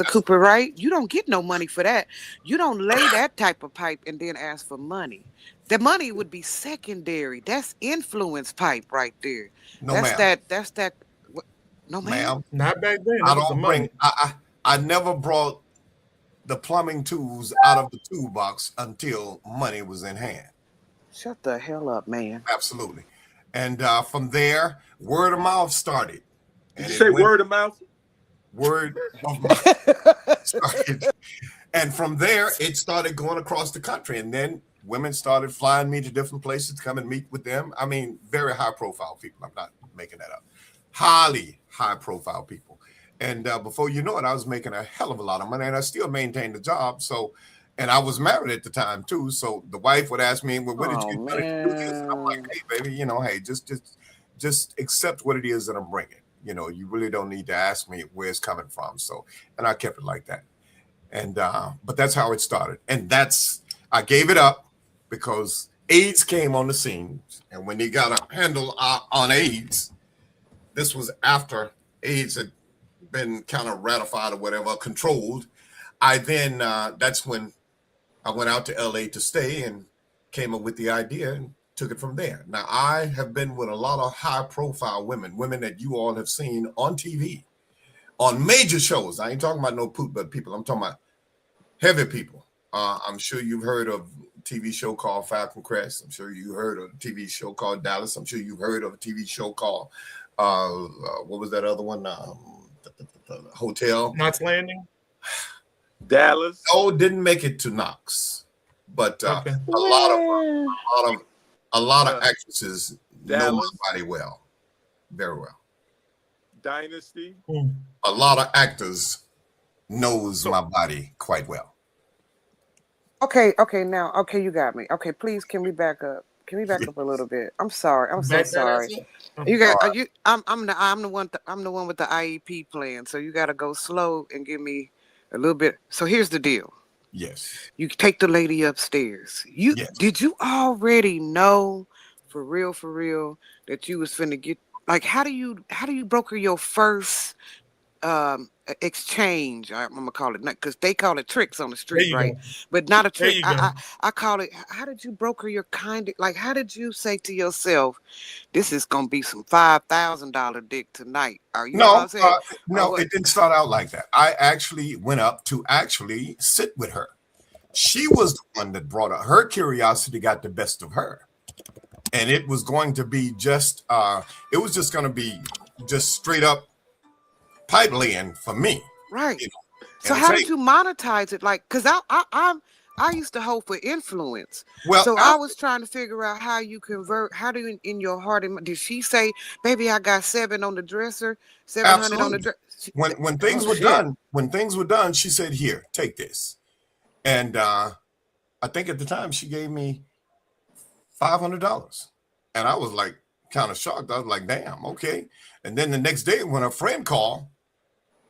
Cooper, right? You don't get no money for that. You don't lay that type of pipe and then ask for money. The money would be secondary. That's influence pipe right there. no, ma'am, That's that. No, ma'am. ma'am, Not back then. I That was the don't bring. money. I never brought the plumbing tools out of the toolbox until money was in hand. Shut the hell up, man. Absolutely. And from there, word of mouth started, Did and you it say went word of mouth? word of mouth started. And from there, it started going across the country. And then women started flying me to different places to come and meet with them. I mean, very high profile people. I'm not making that up. Highly high profile people. And before you know it, I was making a hell of a lot of money, and I still maintained the job. So, and I was married at the time too. So the wife would ask me, "Well, what did Oh you get money to do this?" And I'm like, man. "Hey, baby, hey, just just accept what it is that I'm bringing. You know, you really don't need to ask me where it's coming from. So, and I kept it like that. And but that's how it started. And I gave it up because AIDS came on the scene. And when they got a handle on AIDS, this was after AIDS had been kind of ratified or whatever, controlled. I then that's when I went out to LA to stay and came up with the idea and took it from there. Now I have been with a lot of high profile women that you all have seen on TV, on major shows. I ain't talking about no poop but people. I'm talking about heavy people. I'm sure you've heard of a TV show called Falcon Crest. I'm sure you heard of a TV show called Dallas. I'm sure you've heard of a TV show called what was that other one? The Hotel. Knots Landing. Dallas. Oh, didn't make it to Knox, but Okay. a lot of actresses know Dallas. my body well, very well. Dynasty. A lot of actors knows my body quite well. Okay, now, you got me. Okay, please, can we back up? Can we back up a little bit? I'm sorry. I'm so Back that sorry. ass up. You got you. I'm the one with the IEP plan. So you got to go slow and give me a little bit. So here's the deal. Yes. You take the lady upstairs. Yes. Did you already know for real that you was finna get, like, how do you broker your first exchange? I'm gonna call it, because they call it tricks on the street, right? Go. But not a There trick. you go. I call it, how did you broker your like, how did you say to yourself, this is gonna be some $5,000 dick tonight? Are you know what I'm saying? No, it didn't start out like that. I actually went up to actually sit with her. She was the one that brought her. Her curiosity got the best of her. And it was going to be just straight up pipe laying for me. Right. You know? So how did you monetize it? Like, because I used to hope for influence. Well, so I was trying to figure out how you convert. How do you, in your heart, did she say, "Baby, I got 7 on the dresser, 700 on the dresser"? When things were done, she said, "Here, take this." And I think at the time she gave me $500, and I was like kind of shocked. I was like, "Damn, okay." And then the next day, when a friend called,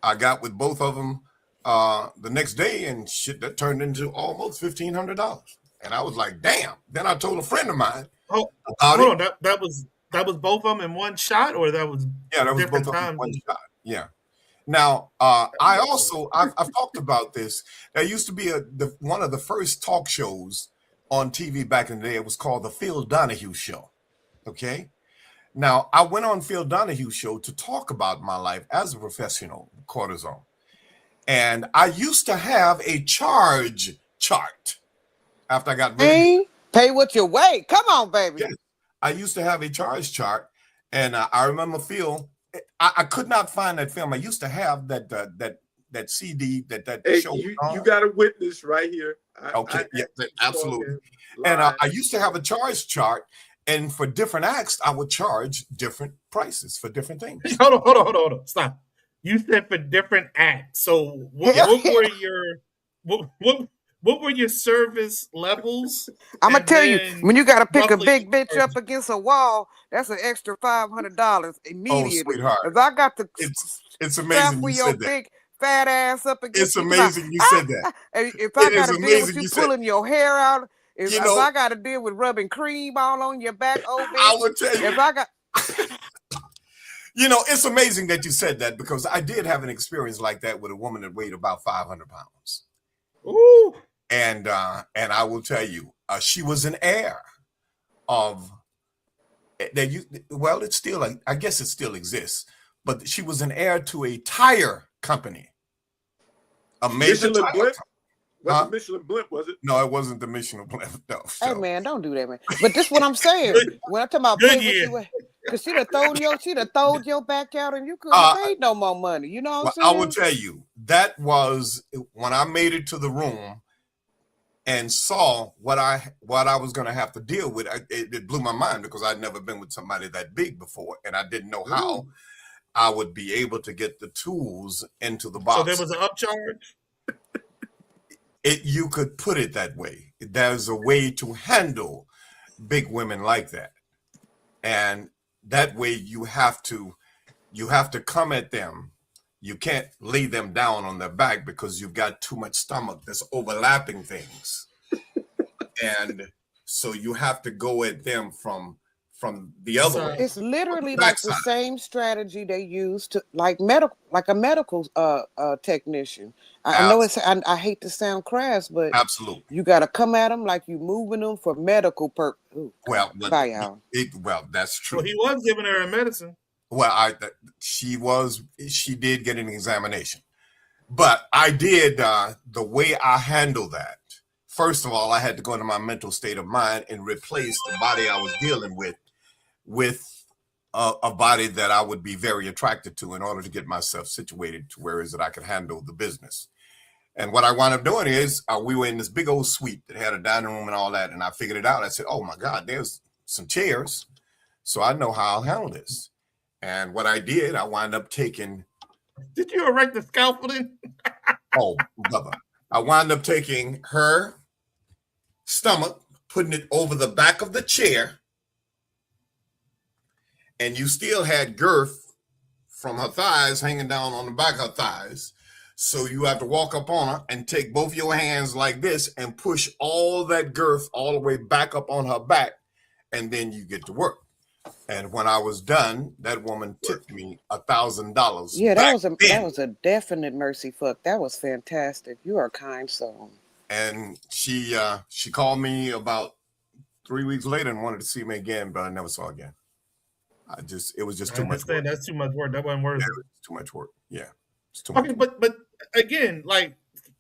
I got with both of them the next day, and shit, that turned into almost $1,500. And I was like, "Damn!" Then I told a friend of mine. Oh, hold on. That was both of them in one shot, or that was that was different both of them times? in one shot. Yeah. Now, I've talked about this. There used to be one of the first talk shows on TV back in the day. It was called the Phil Donahue Show. Okay. Now, I went on Phil Donahue Show to talk about my life as a professional cortisone. And I used to have a charge chart after I got really pay what you weigh. Come on, baby. Yes. I used to have a charge chart. And I remember Phil, I could not find that film. I used to have that CD that show. You got a witness right here. Absolutely. And I used to have a charge chart, and for different acts, I would charge different prices for different things. Hold on. Stop. You said for different acts. So what were your service levels? I'm gonna tell you, when you gotta pick a big bitch up against a wall, that's an extra $500 immediately. Oh, sweetheart. If I got to, it's amazing you said that. Big fat ass up against. It's amazing you said that. If I gotta deal with you pulling your hair out, if I gotta deal with rubbing cream all on your back, bitch, I would tell you. If I got. It's amazing that you said that, because I did have an experience like that with a woman that weighed about 500 pounds. Ooh. And I will tell you, she was an heir of that. Well, it's still, I guess it still exists, but she was an heir to a tire company, a major Michelin tire blimp. company. Was it Michelin blimp? Was it? No, it wasn't the Michelin blimp. No. Hey man, don't do that, man. But this is what I'm saying. When I'm talking about pay what you weigh, because she'd have thrown your back out, and you couldn't have paid no more money. You know what I'm saying? I will tell you, that was when I made it to the room and saw what I was going to have to deal with. It blew my mind, because I'd never been with somebody that big before, and I didn't know how I would be able to get the tools into the box. So there was an upcharge? You could put it that way. There's a way to handle big women like that. And That way you have to come at them. You can't lay them down on their back because you've got too much stomach that's overlapping things. And so you have to go at them from the other way, It's literally like the backside. same strategy they use to like a medical technician. I know it's I hate to sound crass, but Absolutely. you got to come at them like you moving them for medical purpose. Well, Bye, y'all. That's true. Well, he was giving her a medicine. Well, she did get an examination, but I did the way I handled that. First of all, I had to go into my mental state of mind and replace the body I was dealing with a body that I would be very attracted to in order to get myself situated to where is it I could handle the business. And what I wound up doing is we were in this big old suite that had a dining room and all that. And I figured it out. I said, oh my God, there's some chairs. So I know how I'll handle this. And what I did, I wound up taking. Did you erect the scaffolding? Oh, brother. I wound up taking her stomach, putting it over the back of the chair. And you still had girth from her thighs hanging down on the back of her thighs. So you have to walk up on her and take both your hands like this and push all that girth all the way back up on her back. And then you get to work. And when I was done, that woman tipped me $1,000. Yeah, that was a definite mercy fuck. That was fantastic. You are a kind soul. And she called me about 3 weeks later and wanted to see me again, but I never saw her again. It was just too much work. That's too much work. That wasn't worth it. It was too much work. Yeah. It's too much work. But again, like,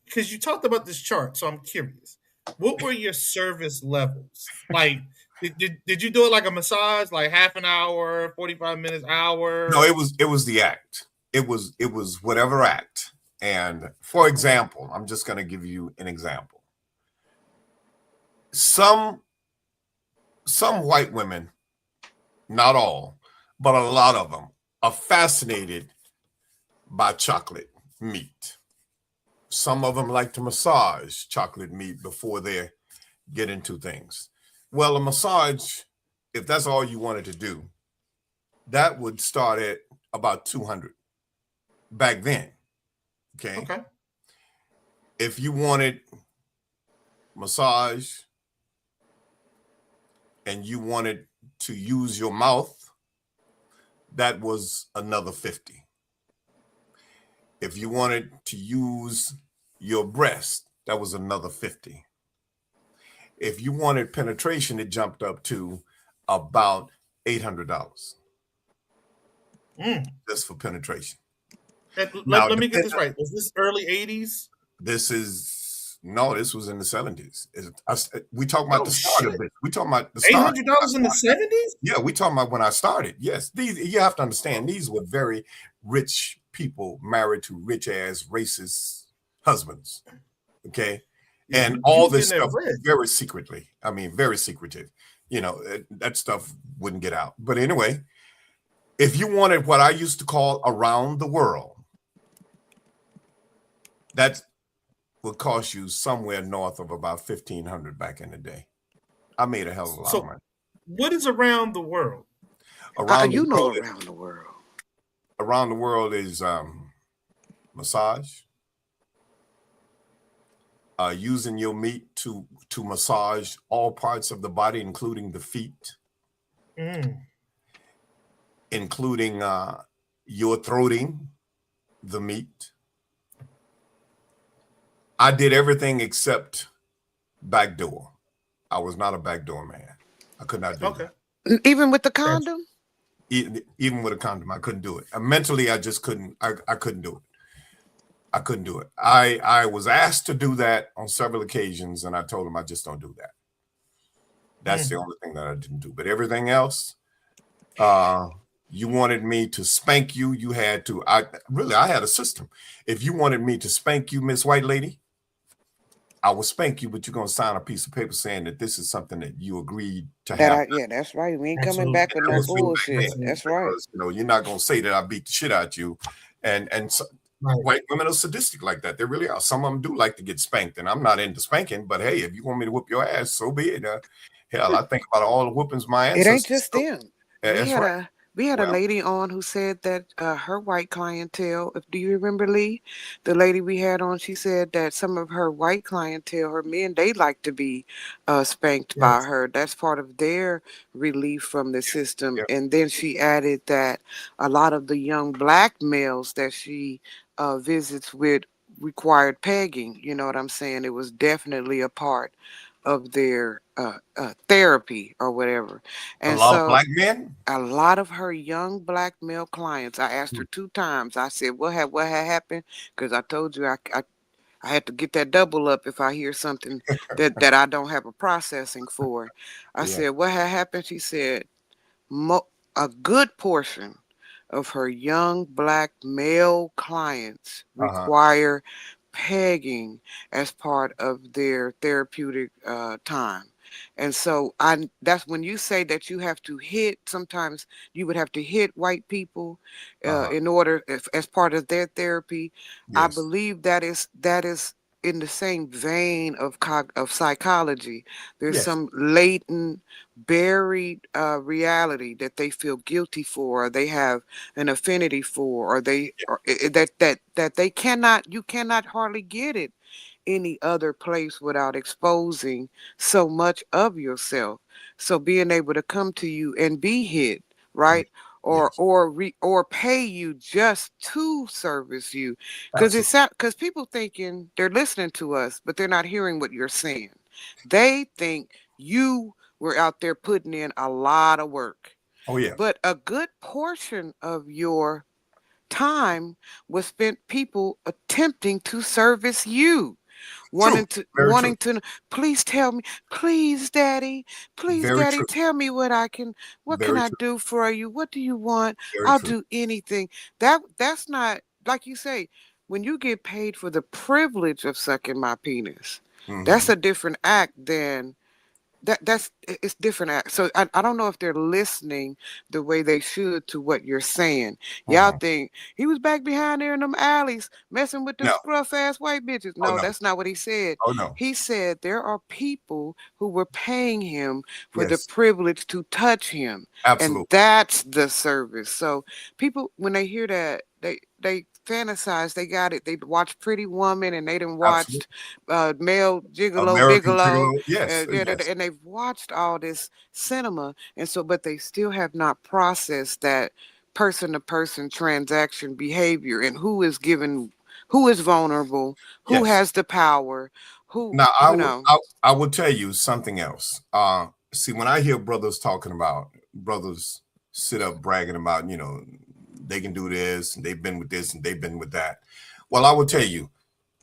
because you talked about this chart, so I'm curious. What were your service levels? Like, did you do it like a massage, like half an hour, 45 minutes, hour? No, it was the act. It was whatever act. And for example, I'm just going to give you an example. Some white women, not all, but a lot of them are fascinated by chocolate meat. Some of them like to massage chocolate meat before they get into things. Well, a massage, if that's all you wanted to do, that would start at about $200 back then. Okay. If you wanted massage and you wanted to use your mouth, that was another $50. If you wanted to use your breast, that was another $50. If you wanted penetration, it jumped up to about $800 just for penetration. Let me get this right. Was this early 80s? This was in the 70s. We talking about the start of it. We talking about the start. $800 in the 70s? Yeah, we talking about when I started. Yes, you have to understand, these were very rich people married to rich ass racist husbands. Okay. And all this stuff very secretly. I mean, very secretive. You know, that stuff wouldn't get out. But anyway, if you wanted what I used to call around the world, that would cost you somewhere north of about $1,500 back in the day. I made a hell of a lot of money. What is around the world? Around the world. Around the world is massage. Using your meat to massage all parts of the body, including the feet, including your throating the meat. I did everything except backdoor. I was not a backdoor man. I could not do that. Even with the condom? Even with a condom, I couldn't do it. Mentally, I just couldn't. I couldn't do it. I couldn't do it. I was asked to do that on several occasions, and I told him I just don't do that. That's the only thing that I didn't do. But everything else, you wanted me to spank you, you had to. I had a system. If you wanted me to spank you, Miss White Lady, I will spank you, but you're going to sign a piece of paper saying that this is something that you agreed to have. Yeah, that's right. We ain't coming back with no bullshit. That's right. You're not going to say that I beat the shit out of you. And so, white women are sadistic like that. They really are. Some of them do like to get spanked, and I'm not into spanking, but hey, if you want me to whoop your ass, so be it. Hell, I think about all the whoopings my ancestors. It ain't just them. We had a Well, lady on who said that her white clientele, if do you remember Lee, the lady we had on, she said that some of her white clientele, her men, they like to be spanked by Yes. her. That's part of their relief from the system. yeah, And then she added that a lot of the young black males that she visits with required pegging. You know what I'm saying? It was definitely a part of their therapy or whatever. a And lot of so black men. a lot of her young black male clients, I asked her Mm, 2 times. I said, what had happened? Because I told you I had to get that double up if I hear something that I don't have a processing for. I yeah. said, what had happened? She said, a good portion of her young black male clients Uh-huh. require pegging as part of their therapeutic time. And so that's when you say that you have to hit, sometimes you would have to hit white people Uh-huh. in order as part of their therapy. I Yes. believe that is in the same vein of psychology. There's Yes. some latent buried reality that they feel guilty for, or they have an affinity for, or they or that they cannot you cannot hardly get it any other place without exposing so much of yourself. So being able to come to you and be hit, Yeah. right? Yes. Or pay you just to service you, because Absolutely. because people thinking they're listening to us but they're not hearing what you're saying. They think you were out there putting in a lot of work, Oh yeah. but a good portion of your time was spent people attempting to service you, True. Very true. wanting to, please tell me, please Very daddy, true. tell me what can Very I true. do for you, what do you want, Very I'll true. do anything. That's not, like you say, when you get paid for the privilege of sucking my penis, that's Hmm. a different act than it's different. So I don't know if they're listening the way they should to what you're saying. Y'all Hmm. think he was back behind there in them alleys messing with them No. scruff ass white bitches. Oh No, no. that's not what he said. Oh no. He said there are people who were paying him for the Yes. privilege to touch him, and Absolutely. that's the service. So people, when they hear that, they fantasize. They got it. They watch Pretty Woman, and they done watched Absolutely. Male Gigolo American Bigalow, Gigolo. Yes. Yes. and they've watched all this cinema, and so but they still have not processed that person to person transaction behavior and who is given, who is vulnerable, who Yes. has the power, who, Now you know. I will tell you something else. See, when I hear brothers talking about brothers sit up bragging about, they can do this and they've been with this and they've been with that. Well, I will tell you,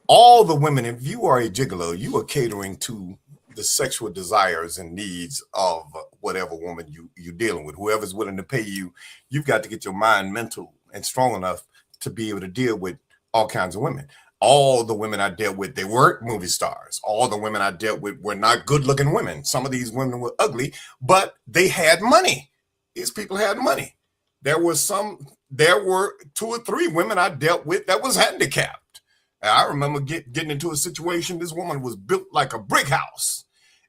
all the women, if you are a gigolo, you are catering to the sexual desires and needs of whatever woman you're dealing with. Whoever's willing to pay you, you've got to get your mind mental and strong enough to be able to deal with all kinds of women. All the women I dealt with, they weren't movie stars. All the women I dealt with were not good looking women. Some of these women were ugly, but they had money. These people had money. There were 2 or 3 women I dealt with that was handicapped. And I remember getting into a situation. This woman was built like a brick house,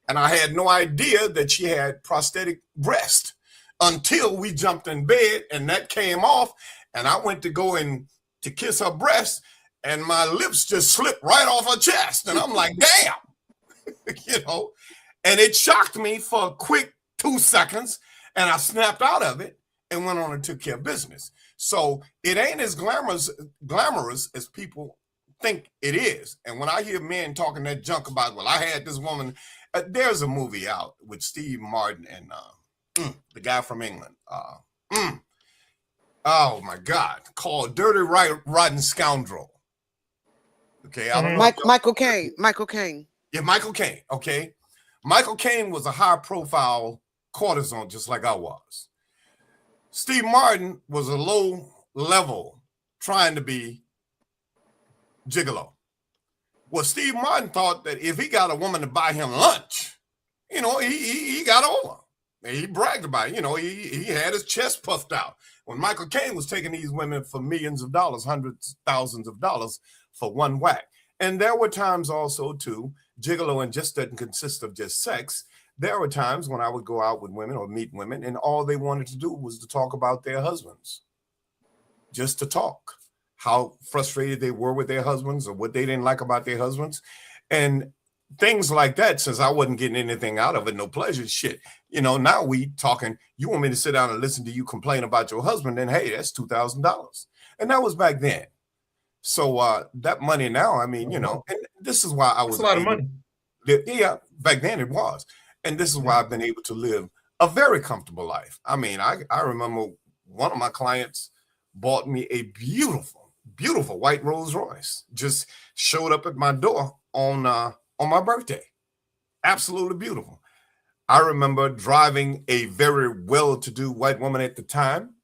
and I had no idea that she had prosthetic breast until we jumped in bed, and that came off, and I went to go in to kiss her breast, and my lips just slipped right off her chest, and I'm like, damn, and it shocked me for a quick 2 seconds, and I snapped out of it and went on and took care of business. So it ain't as glamorous as people think it is. And when I hear men talking that junk about, well, I had this woman, there's a movie out with Steve Martin and the guy from England. Oh my God, called Dirty Rotten Scoundrel. Okay, I don't know Hmm. if y'all. Michael Caine. Yeah, Michael Caine. Okay, Michael Caine was a high-profile courtesan, just like I was. Steve Martin was a low-level, trying to be gigolo. Well, Steve Martin thought that if he got a woman to buy him lunch, he got over. And he bragged about it. He had his chest puffed out. When Michael Caine was taking these women for millions of dollars, hundreds, thousands of dollars for one whack. And there were times also, too, gigolo and just doesn't consist of just sex. there were times when I would go out with women or meet women, and all they wanted to do was to talk about their husbands, just to talk, how frustrated they were with their husbands or what they didn't like about their husbands. And things like that, since I wasn't getting anything out of it, no pleasure, shit. Now we talking, you want me to sit down and listen to you complain about your husband, then hey, that's $2,000. And that was back then. So that money now, I mean, and this is why I was That's a lot of able, money. yeah, back then it was. And this is why I've been able to live a very comfortable life. I mean, I remember one of my clients bought me a beautiful, beautiful white Rolls Royce, just showed up at my door on my birthday. Absolutely beautiful. I remember driving a very well-to-do white woman at the time,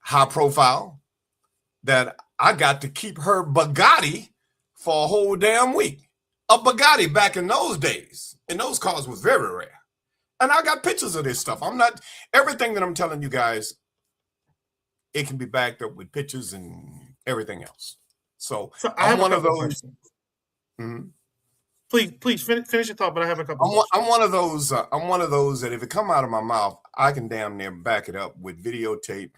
high profile, that I got to keep her Bugatti for a whole damn week. A Bugatti back in those days, and those cars was very rare. And I got pictures of this stuff. Everything that I'm telling you guys, it can be backed up with pictures and everything else. So I have I'm one a of couple those. questions. Mhm. Please finish your thought, but I have a couple questions. I'm one of those. I'm one of those that if it come out of my mouth, I can damn near back it up with videotape.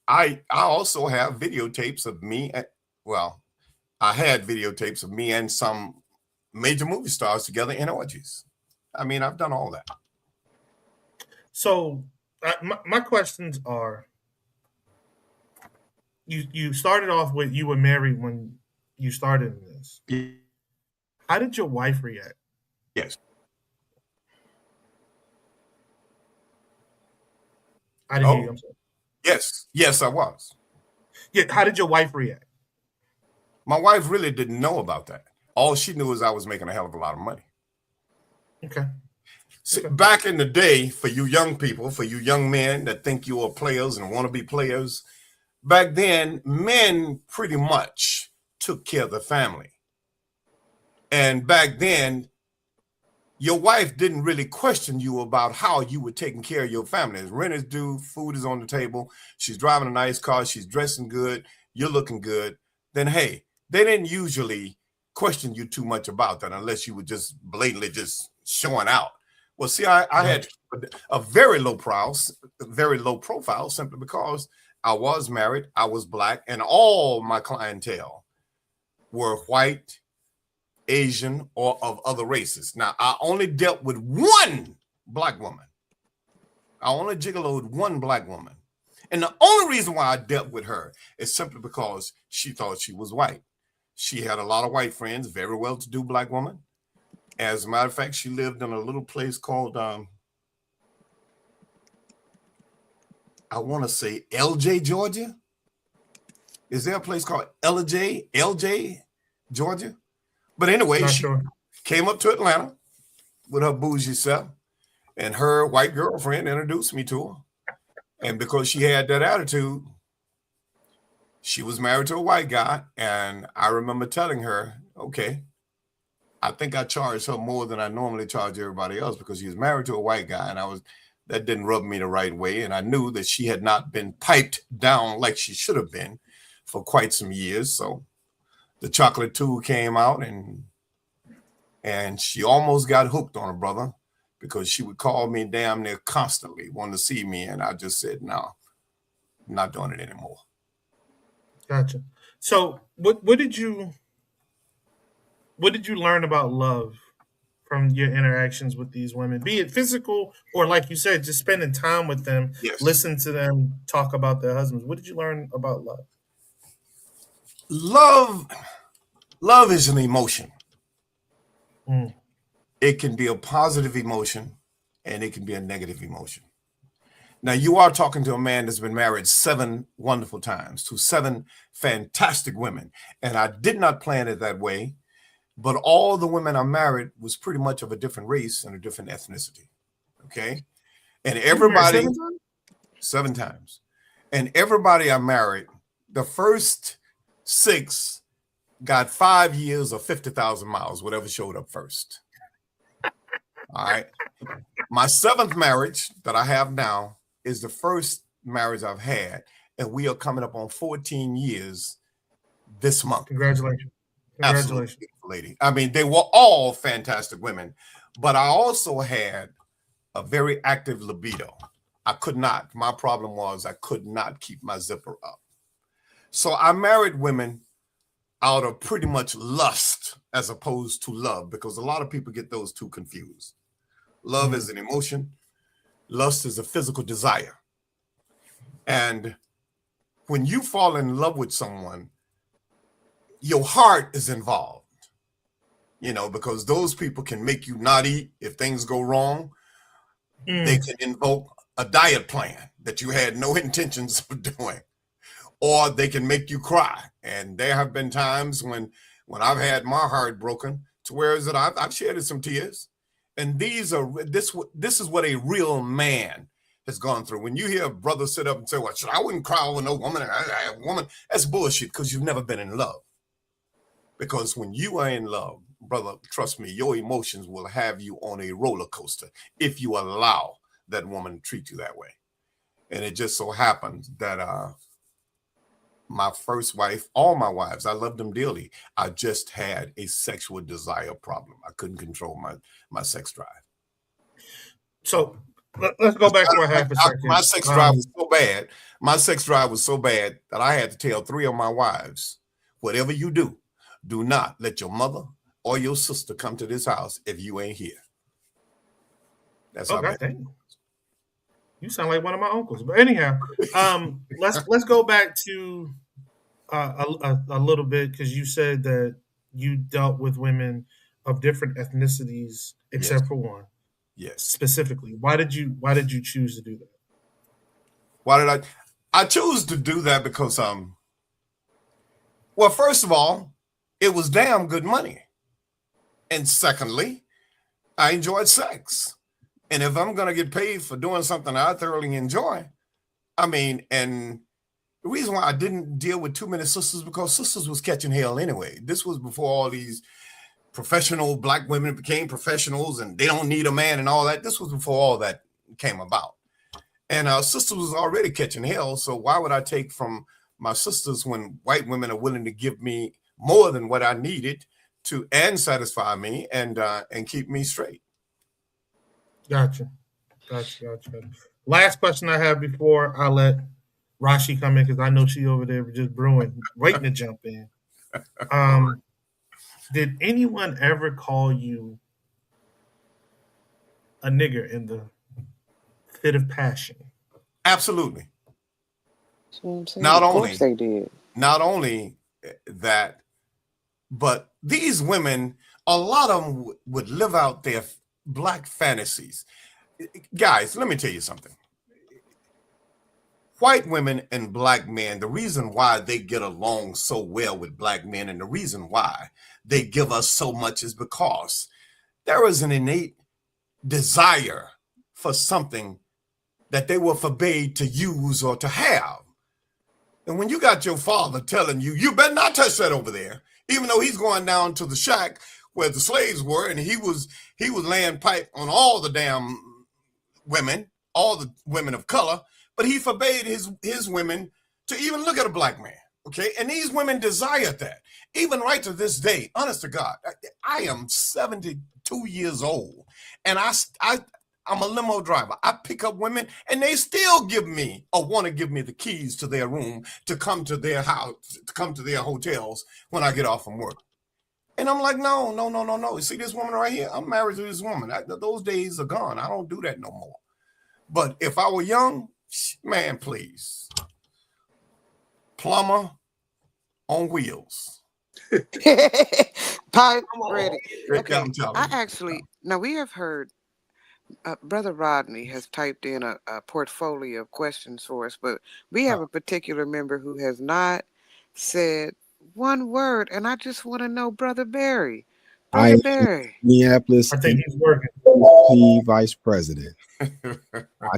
I also have videotapes of me. I had videotapes of me and some major movie stars together in orgies. I mean, I've done all that. So my questions are: you started off with you were married when you started in this. How did your wife react? Yes. I didn't hear you. I'm sorry. Yes, I was. Yeah, how did your wife react? My wife really didn't know about that. All she knew is I was making a hell of a lot of money. Okay. See, back in the day, for you young people, for you young men that think you are players and want to be players, back then, men pretty much took care of the family. And back then, your wife didn't really question you about how you were taking care of your family. As rent is due, food is on the table, she's driving a nice car, she's dressing good, you're looking good, then hey, they didn't usually question you too much about that unless you were just blatantly just showing out. Well, see, I had a very low profile simply because I was married, I was Black, and all my clientele were white, Asian, or of other races. Now, I only dealt with one Black woman. I only gigoloed one Black woman. And the only reason why I dealt with her is simply because she thought she was white. She had a lot of white friends, very well-to-do Black woman. As a matter of fact, she lived in a little place called, I want to say LJ, Georgia. Is there a place called LJ, Georgia? But anyway, she came up to Atlanta with her bougie self, and her white girlfriend introduced me to her. And because she had that attitude, she was married to a white guy. And I remember telling her, okay, I think I charged her more than I normally charge everybody else because she was married to a white guy. And that didn't rub me the right way. And I knew that she had not been piped down like she should have been for quite some years. So the chocolate tool came out, and she almost got hooked on her brother because she would call me damn near constantly, wanting to see me. And I just said, no, I'm not doing it anymore. Gotcha. So what did you learn about love from your interactions with these women, be it physical or, like you said, just spending time with them, listen to them talk about their husbands? What did you learn about love? Love is an emotion. It can be a positive emotion and it can be a negative emotion. Now, you are talking to a man that's been married 7 wonderful times to 7 fantastic women. And I did not plan it that way, but all the women I married was pretty much of a different race and a different ethnicity. Okay. And everybody, 7 times. And everybody I married, the first 6 got 5 years or 50,000 miles, whatever showed up first. All right. My 7th marriage that I have now is the first marriage I've had, and we are coming up on 14 years this month. Congratulations. Absolutely, lady. I mean, they were all fantastic women, but I also had a very active libido. I could not. My problem was I could not keep my zipper up. So I married women out of pretty much lust as opposed to love, because a lot of people get those two confused. Love is an emotion, lust is a physical desire. And when you fall in love with someone, your heart is involved, because those people can make you not eat if things go wrong. They can invoke a diet plan that you had no intentions of doing, or they can make you cry. And there have been times when I've had my heart broken to where is it I've shedded some tears. And this is what a real man has gone through. When you hear a brother sit up and say, "Well, I wouldn't cry over no woman," that's bullshit, because you've never been in love. Because when you are in love, brother, trust me, your emotions will have you on a roller coaster if you allow that woman to treat you that way. And it just so happens that my first wife, all my wives, I loved them dearly. I just had a sexual desire problem. I couldn't control my sex drive. So let's go back for a half a second. My sex drive was so bad. My sex drive was so bad that I had to tell 3 of my wives, whatever you do, do not let your mother or your sister come to this house if you ain't here. That's how bad. You sound like one of my uncles. But anyhow, let's go back to a little bit, because you said that you dealt with women of different ethnicities except for one. Yes. Specifically, why did you choose to do that? Why did I chose to do that? Because well, first of all, it was damn good money. And secondly, I enjoyed sex. And if I'm going to get paid for doing something I thoroughly enjoy, and the reason why I didn't deal with too many sisters, because sisters was catching hell anyway. This was before all these professional black women became professionals and they don't need a man and all that. This was before all that came about. And sisters was already catching hell. So why would I take from my sisters when white women are willing to give me more than what I needed to and satisfy me and keep me straight? Gotcha. Last question I have before I let Rashi come in, because I know she over there just brewing, waiting to jump in. Did anyone ever call you a nigger in the fit of passion? Absolutely. Of course they did. Not only that, but these women, a lot of them would live out their black fantasies. Guys, let me tell you something. White women and black men, the reason why they get along so well with black men and the reason why they give us so much is because there is an innate desire for something that they were forbade to use or to have. And when you got your father telling you, you better not touch that over there, even though he's going down to the shack where the slaves were, and he was laying pipe on all the damn women, all the women of color, but he forbade his women to even look at a black man. Okay. And these women desired that. Even right to this day, honest to God, I am 72 years old and I'm a limo driver. I pick up women and they still give me or want to give me the keys to their room to come to their house, to come to their hotels when I get off from work. And I'm like, no. You see this woman right here? I'm married to this woman. Those days are gone. I don't do that no more. But if I were young, man, please. Plumber on wheels. Pipe ready. Okay. Now we have heard Brother Rodney has typed in a portfolio of questions for us, but we have a particular member who has not said one word, and I just want to know, Brother Barry. Brother Barry. Minneapolis. I think he's working. Vice President. I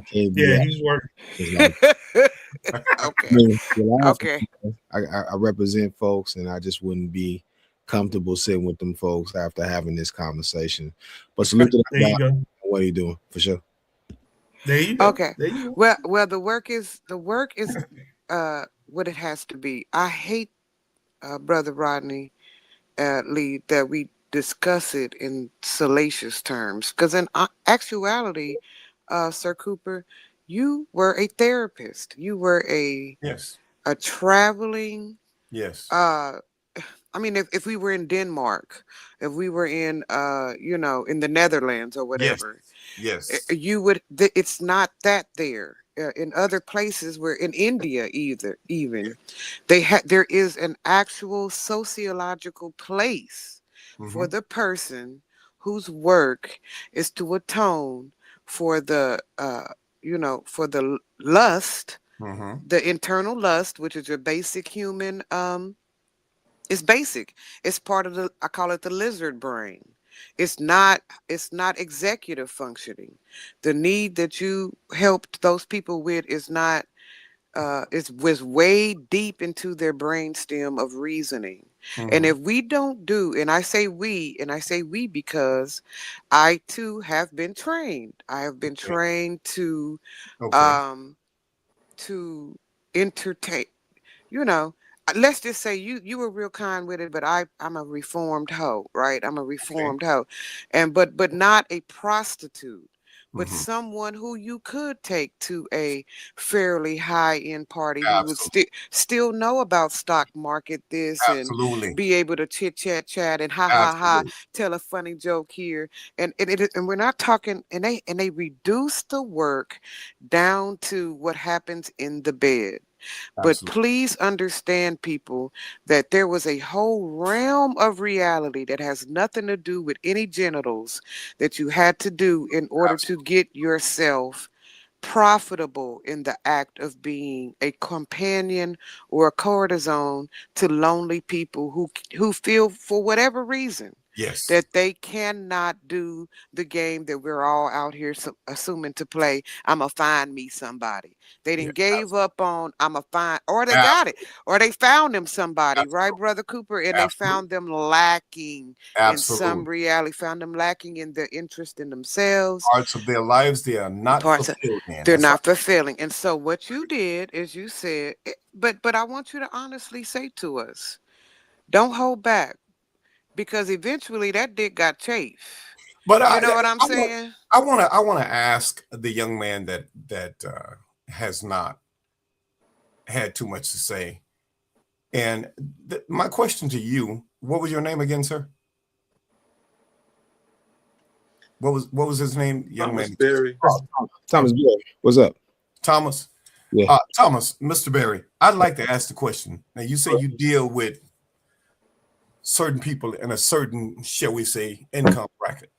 can't be. Yeah, he's working. Okay. Okay. I represent folks, and I just wouldn't be comfortable sitting with them folks after having this conversation. But salute to there you go. What are you doing for sure? There you go. Okay. There you go. Well, the work is what it has to be. I hate, Brother Rodney Lee, that we discuss it in salacious terms, because in actuality, Sir Cooper, you were a therapist. You were Yes. a traveling Yes. uh I mean, if we were in Denmark, if we were in in the Netherlands or Yes. whatever, Yes. you would it's not that there. In other places, where in India, either even there is an actual sociological place for Mm-hmm. the person whose work is to atone for the for the lust, Mm-hmm. the internal lust, which is your basic human. It's basic. It's part of the, I call it the lizard brain. It's not executive functioning. The need that you helped those people with is not is was way deep into their brainstem of reasoning. And Mm-hmm. if we don't do, and I say we because I too have been trained. I have been Okay. trained Okay. um to entertain, you know, let's just say you were real kind with it, but I'm a reformed hoe, right? I'm a Okay. reformed hoe, and but not a prostitute, but Mm-hmm. someone who you could take to a fairly high end party, who would Absolutely. still know about stock market this, and Absolutely. be able to chat and ha ha ha, Absolutely. tell a funny joke here, and we're not talking, and they reduce the work down to what happens in the bed. But Absolutely. please understand, people, that there was a whole realm of reality that has nothing to do with any genitals that you had to do in order to Absolutely. get yourself profitable in the act of being a companion or a courtesan to lonely people who feel, for whatever reason, Yes. that they cannot do the game that we're all out here assuming to play. I'ma find me somebody. They Yeah. didn't gave up on I'ma find, or they got it, Absolutely. or they found them somebody, right, Absolutely. Brother Cooper? And they Absolutely. found them lacking in some Absolutely. reality, found them lacking in their interest in themselves, Parts of their lives they are not parts of, fulfilled in. they're That's right. not fulfilling. And so what you did is you said, but I want you to honestly say to us, don't hold back, because eventually that dick got chafe. But You know what I'm I want saying? I want to ask the young man that has not had too much to say. And my question to you, what was your name again, sir? What was his name, young Thomas man? Berry. Thomas, Thomas Boy, what's up? Thomas. Yeah. Thomas, Mr. Berry, I'd like to ask the question. Now, you say you deal with certain people in a certain, shall we say, income bracket.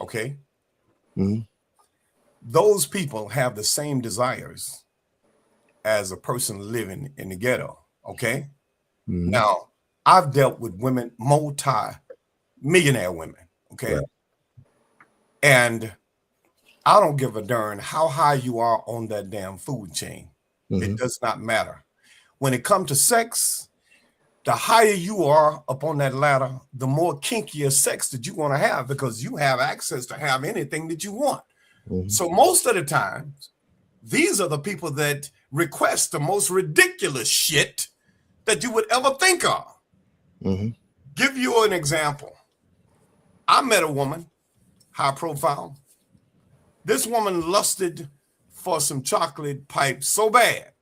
Okay. Mm-hmm. Those people have the same desires as a person living in the ghetto. Okay. Mm-hmm. Now, I've dealt with women, multi-millionaire women. Okay. Right. And I don't give a darn how high you are on that damn food chain. Mm-hmm. It does not matter. When it comes to sex, the higher you are up on that ladder, the more kinkier sex that you want to have, because you have access to have anything that you want. Mm-hmm. So most of the time, these are the people that request the most ridiculous shit that you would ever think of. Mm-hmm. Give you an example. I met a woman, high profile. This woman lusted for some chocolate pipes so bad,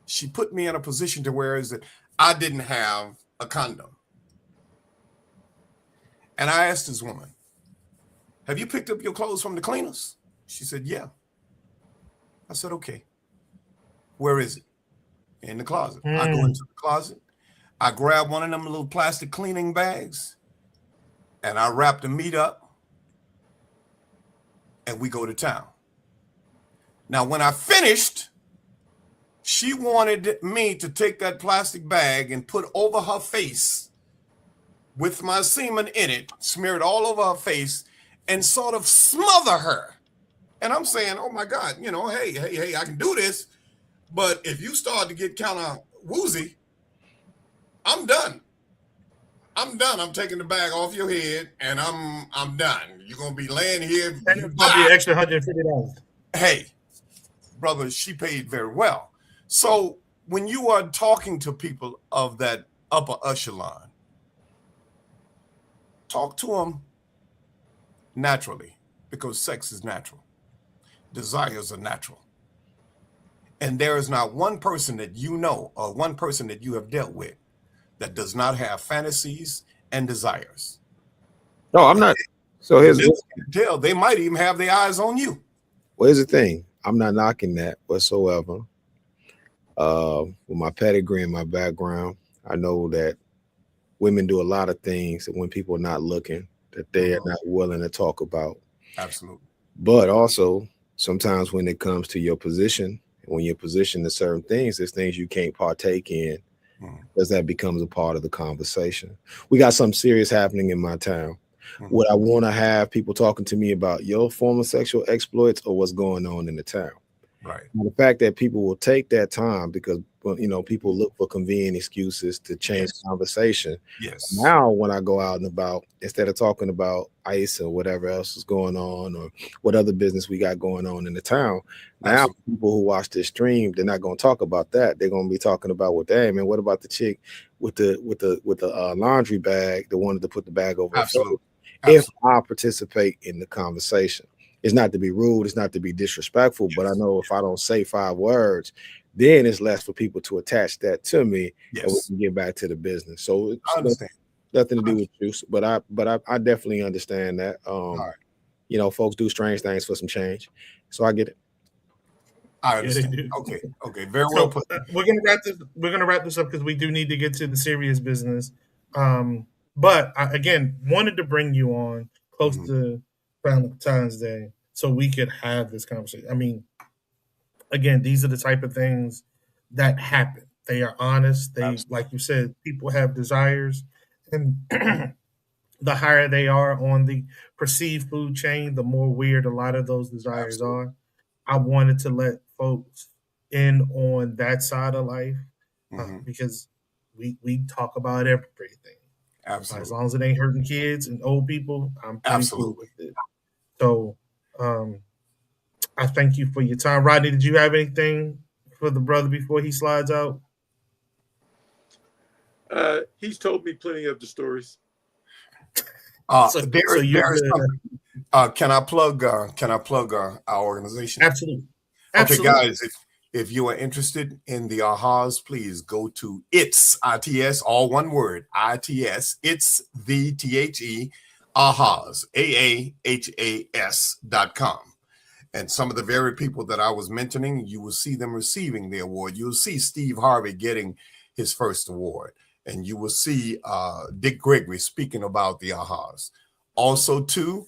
she put me in a position to where is that I didn't have a condom. And I asked this woman, have you picked up your clothes from the cleaners? She said, yeah. I said, okay. Where is it? In the closet. I go Mm. into the closet. I grab one of them little plastic cleaning bags and I wrap the meat up and we go to town. Now, when I finished, she wanted me to take that plastic bag and put over her face with my semen in it, smeared all over her face, and sort of smother her. And I'm saying, oh my God, hey, I can do this. But if you start to get kind of woozy, I'm done. I'm done. I'm taking the bag off your head and I'm done. You're gonna be laying here. And You it's gonna be die. an extra $150. Hey, brother, she paid very well. So when you are talking to people of that upper echelon, talk to them naturally, because sex is natural. desires are natural. And there is not one person that you know or one person that you have dealt with that does not have fantasies and desires. No, I'm not. So You just can't tell. They might even have their eyes on you. well, here's the thing. I'm not knocking that whatsoever. With my pedigree and my background, I know that women do a lot of things that when people are not looking, that they are not willing to talk about. Absolutely. But also, sometimes when it comes to your position, when you're positioned to certain things, there's things you can't partake in because that becomes a part of the conversation. We got something serious happening in my town. Would I want to have people talking to me about your former sexual exploits or what's going on in the town? Right. And the fact that people will take that time because, well, you know, people look for convenient excuses to change conversation. Yes. Now, when I go out and about, instead of talking about ICE or whatever else is going on or what other business we got going on in the town, now people who watch this stream, they're not going to talk about that. They're going to be talking about what, hey man, what about the chick with the laundry bag that wanted to put the bag over her Absolutely. If I participate in the conversation. It's not to be rude, it's not to be disrespectful, but I know if I don't say 5 words, then it's less for people to attach that to me and we can get back to the business. So it's I understand. nothing to do with you, but I definitely understand that. You know, folks do strange things for some change. So I get it. I understand. Okay, very well put. We're gonna wrap this up because we do need to get to the serious business. But I, again, wanted to bring you on close to Valentine's Day so we could have this conversation. I mean, again, these are the type of things that happen. They are honest. They, like you said, people have desires, and the higher they are on the perceived food chain, the more weird a lot of those desires are. I wanted to let folks in on that side of life because we talk about everything. Absolutely. As long as it ain't hurting kids and old people, I'm pretty cool with it. So I thank you for your time. Rodney, did you have anything for the brother before he slides out? He's told me plenty of the stories. Can I plug our organization? Absolutely. Okay, guys, if you are interested in the ahas, please go to ITS, all one word, ITS, it's the THE ahas, AAHAS.com. And some of the very people that I was mentioning, you will see them receiving the award. You'll see Steve Harvey getting his first award. And you will see Dick Gregory speaking about the ahas. Also, too,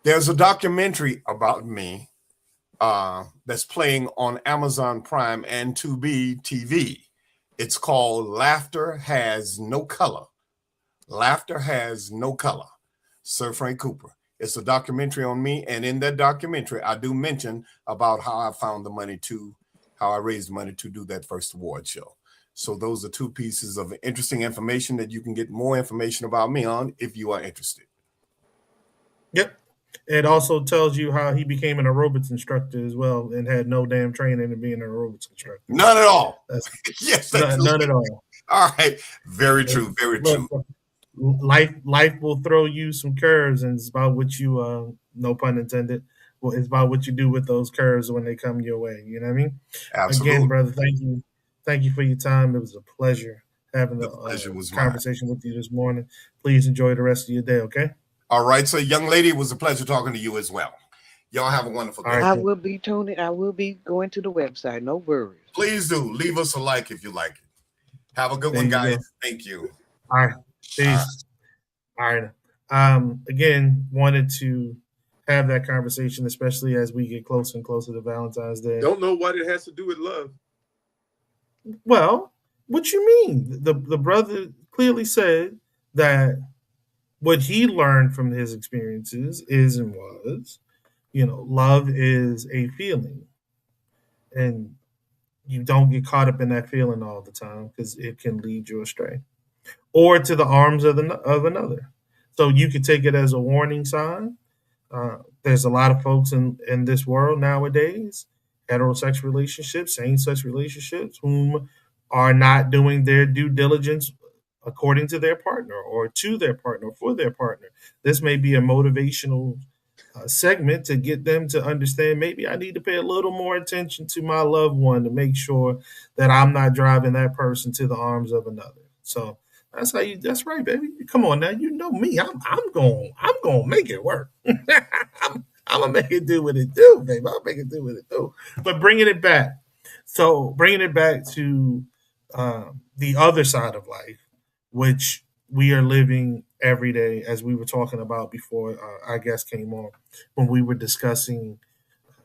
there's a documentary about me that's playing on Amazon Prime and Tubi TV. It's called Laughter Has No Color. Laughter Has No Color. Sir Frank Cooper. It's a documentary on me, and in that documentary, I do mention about how I found the money how I raised money to do that first award show. So those are 2 pieces of interesting information that you can get more information about me on if you are interested. Yep. It also tells you how he became an aerobics instructor as well and had no damn training in being an aerobics instructor. None at all. Yes, none at all. All right. Very true. Very true. Life will throw you some curves, and it's about what you, no pun intended, well, it's about what you do with those curves when they come your way. You know what I mean? Absolutely. Again, brother, thank you for your time. It was a pleasure having a conversation with you this morning. Please enjoy the rest of your day. Okay. All right. So, young lady, it was a pleasure talking to you as well. Y'all have a wonderful day. I will be tuning. I will be going to the website. No worries. Please do. Leave us a like if you like it. Have a good one, guys. Thank you. All right. Peace. All right. Again, wanted to have that conversation, especially as we get closer and closer to Valentine's Day. Don't know what it has to do with love. Well, what you mean? The brother clearly said that what he learned from his experiences is and was, love is a feeling. And you don't get caught up in that feeling all the time because it can lead you astray or to the arms of another. So you could take it as a warning sign. There's a lot of folks in this world nowadays, heterosexual relationships, same-sex relationships, whom are not doing their due diligence according to their partner or to their partner or for their partner. This may be a motivational segment to get them to understand maybe I need to pay a little more attention to my loved one to make sure that I'm not driving that person to the arms of another. So that's how you. That's right, baby. Come on now, you know me. I'm going to make it work. I'm gonna make it do what it do, baby. I'll make it do what it do. But bringing it back, so bringing it back to the other side of life, which we are living every day, as we were talking about before our guest came on, when we were discussing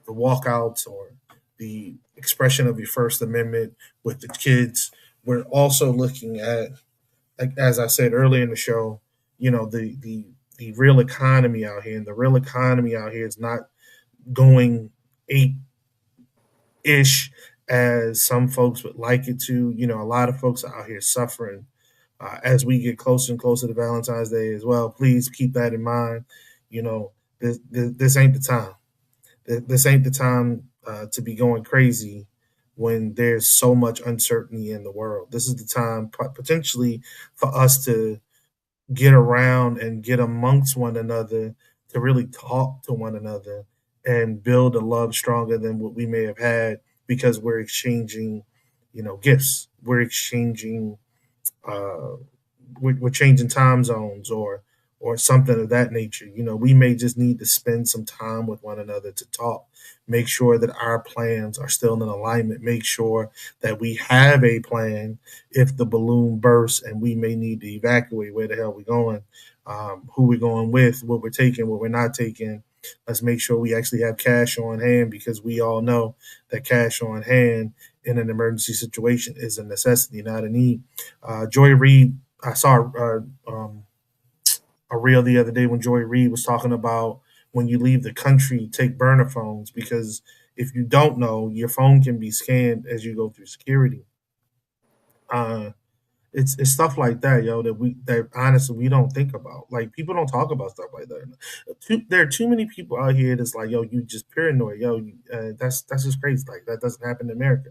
the walkouts or the expression of your First Amendment with the kids. We're also looking at, like as I said earlier in the show, the real economy out here, and the real economy out here is not going ape ish as some folks would like it to. A lot of folks are out here suffering as we get closer and closer to Valentine's Day as well. Please keep that in mind. You know, this ain't the time. This ain't the time to be going crazy when there's so much uncertainty in the world. This is the time potentially for us to get around and get amongst one another, to really talk to one another and build a love stronger than what we may have had, because we're exchanging, gifts. We're exchanging uh, we're changing time zones or something of that nature. We may just need to spend some time with one another to talk, make sure that our plans are still in alignment, make sure that we have a plan if the balloon bursts and we may need to evacuate. Where the hell we going? Who we're going with? What we're taking? What we're not taking? Let's make sure we actually have cash on hand, because we all know that cash on hand in an emergency situation is a necessity, not a need. Joy Reid, I saw a reel the other day when Joy Reid was talking about when you leave the country, take burner phones, because if you don't know, your phone can be scanned as you go through security. Uh, it's stuff like that, yo, that honestly we don't think about. Like, people don't talk about stuff like that. There are too many people out here that's like, yo, you just paranoid, yo. That's just crazy. Like, that doesn't happen in America.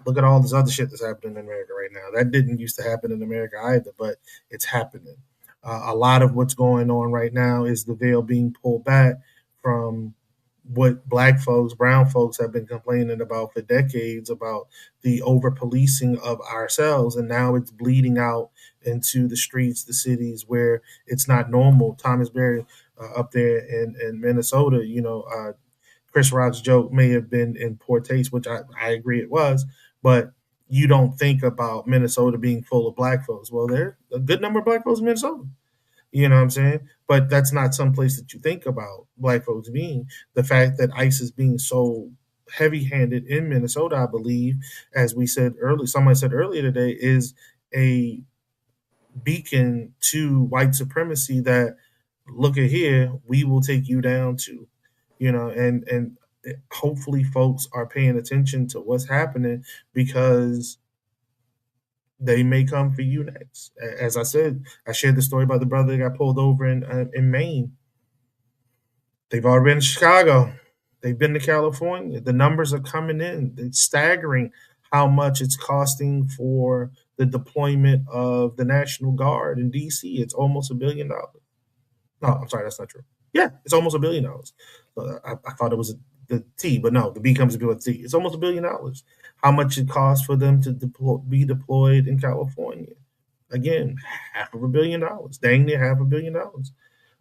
Look at all this other shit that's happening in America right now. That didn't used to happen in America either, but it's happening. A lot of what's going on right now is the veil being pulled back from what black folks, brown folks have been complaining about for decades, about the over policing of ourselves. And now it's bleeding out into the streets, the cities where it's not normal. Thomas Berry up there in Minnesota, Chris Rock's joke may have been in poor taste, which I agree it was, but you don't think about Minnesota being full of black folks. Well, there are a good number of black folks in Minnesota. You know what I'm saying? But that's not some place that you think about black folks being. The fact that ICE is being so heavy handed in Minnesota, I believe, as we said earlier, someone said earlier today, is a beacon to white supremacy that, look at here, we will take you down to, and hopefully folks are paying attention to what's happening, because they may come for you next. As I said, I shared the story about the brother that got pulled over in Maine. They've already been to Chicago. They've been to California. The numbers are coming in. It's staggering how much it's costing for the deployment of the National Guard in D.C. It's almost $1 billion. No, I'm sorry, that's not true. Yeah, it's almost $1 billion. I thought it was the T, but no, the B comes before the T. It's almost $1 billion. How much it costs for them to be deployed in California? Again, $500 million. Dang near $500 million.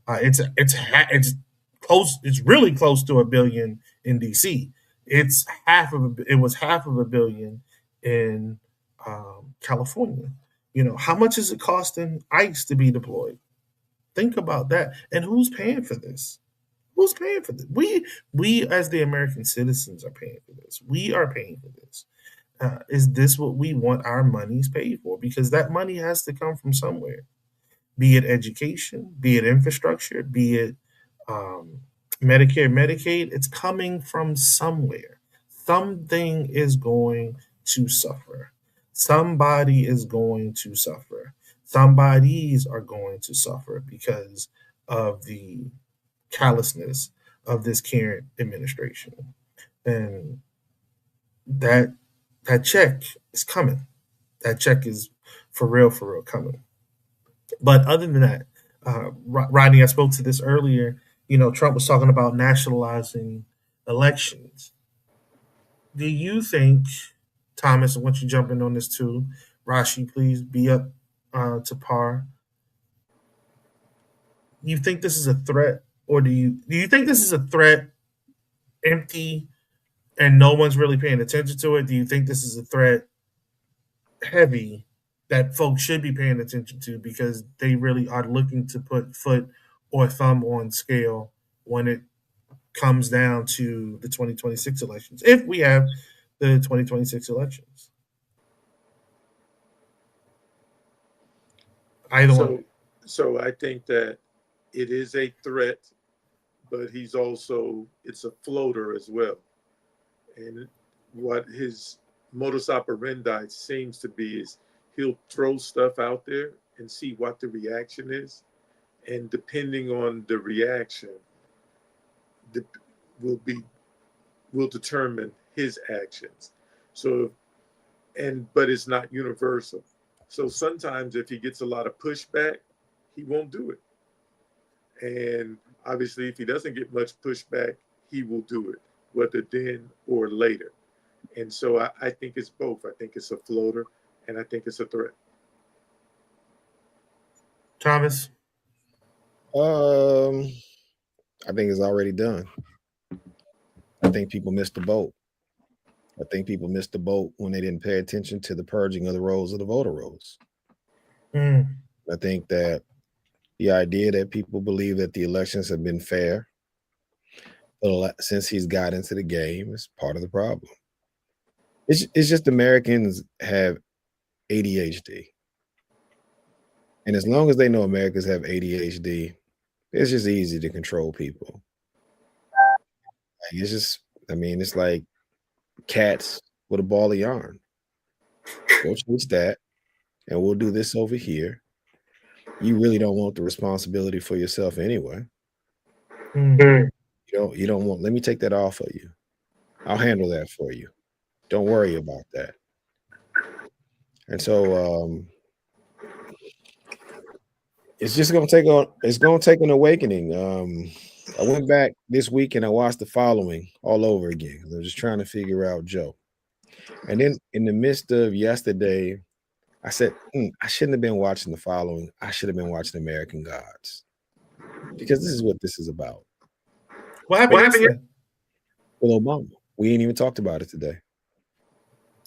It's close. It's really close to $1 billion in DC. It was half of $1 billion in California. How much is it costing ICE to be deployed? Think about that. And who's paying for this? Who's paying for this? We as the American citizens are paying for this. We are paying for this. Is this what we want our monies paid for? Because that money has to come from somewhere, be it education, be it infrastructure, be it um, Medicare, Medicaid. It's coming from somewhere. Something is going to suffer. Somebody is going to suffer. Somebodies are going to suffer because of the callousness of this current administration. And that that check is coming. That check is for real coming. But other than that, Rodney, I spoke to this earlier. Trump was talking about nationalizing elections. Do you think, Thomas, I want you to jump in on this too. Rashi, please be up to par. You think this is a threat, or do you think this is a threat empty and no one's really paying attention to it? Do you think this is a threat heavy that folks should be paying attention to because they really are looking to put foot or thumb on scale when it comes down to the 2026 elections, if we have the 2026 elections? Either one. So I think that it is a threat, but it's a floater as well. And what his modus operandi seems to be is he'll throw stuff out there and see what the reaction is. And depending on the reaction, the, will be will determine his actions. So but it's not universal. So sometimes if he gets a lot of pushback, he won't do it. And obviously if he doesn't get much pushback, he will do it, whether then or later. And so I think it's both. I think it's a floater and I think it's a threat. Thomas? I think it's already done. I think people missed the boat. I think people missed the boat when they didn't pay attention to the purging of the rolls of the voter rolls. I think that the idea that people believe that the elections have been fair since he's got into the game is part of the problem. It's just Americans have ADHD. And as long as they know Americans have ADHD, it's just easy to control people. It's like cats with a ball of yarn. Go switch that, and we'll do this over here. You really don't want the responsibility for yourself anyway. You don't want, let me take that off of you. I'll handle that for you. Don't worry about that. And so it's just gonna take an awakening. I went back this week and I watched The Following all over again. I was just trying to figure out Joe. And then in the midst of yesterday, I said, I shouldn't have been watching The Following. I should have been watching American Gods. Because this is what this is about. What happened yesterday? With Obama. We ain't even talked about it today.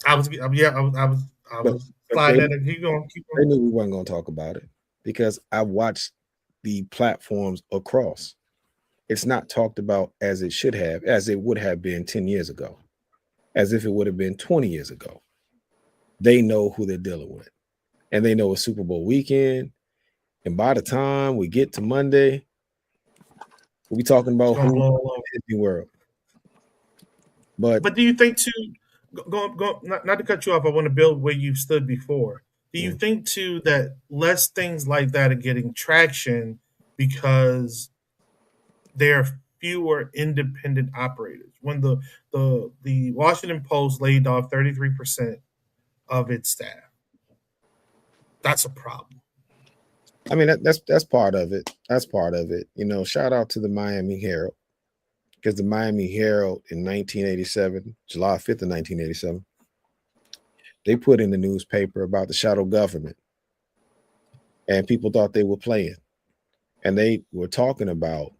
I was sliding that and keep going. They knew we weren't going to talk about it because I watched the platforms across. It's not talked about as it should have, as it would have been 10 years ago, as if it would have been 20 years ago. They know who they're dealing with. And they know it's Super Bowl weekend. And by the time we get to Monday, we'll be talking about who Disney World. But do you think too, not to cut you off, I want to build where you stood before. Do you think too that less things like that are getting traction because there are fewer independent operators? When the Washington Post laid off 33% of its staff, that's a problem. I mean, that's part of it. That's part of it. Shout out to the Miami Herald, because the Miami Herald in 1987, July 5th of 1987, they put in the newspaper about the shadow government, and people thought they were playing, and they were talking about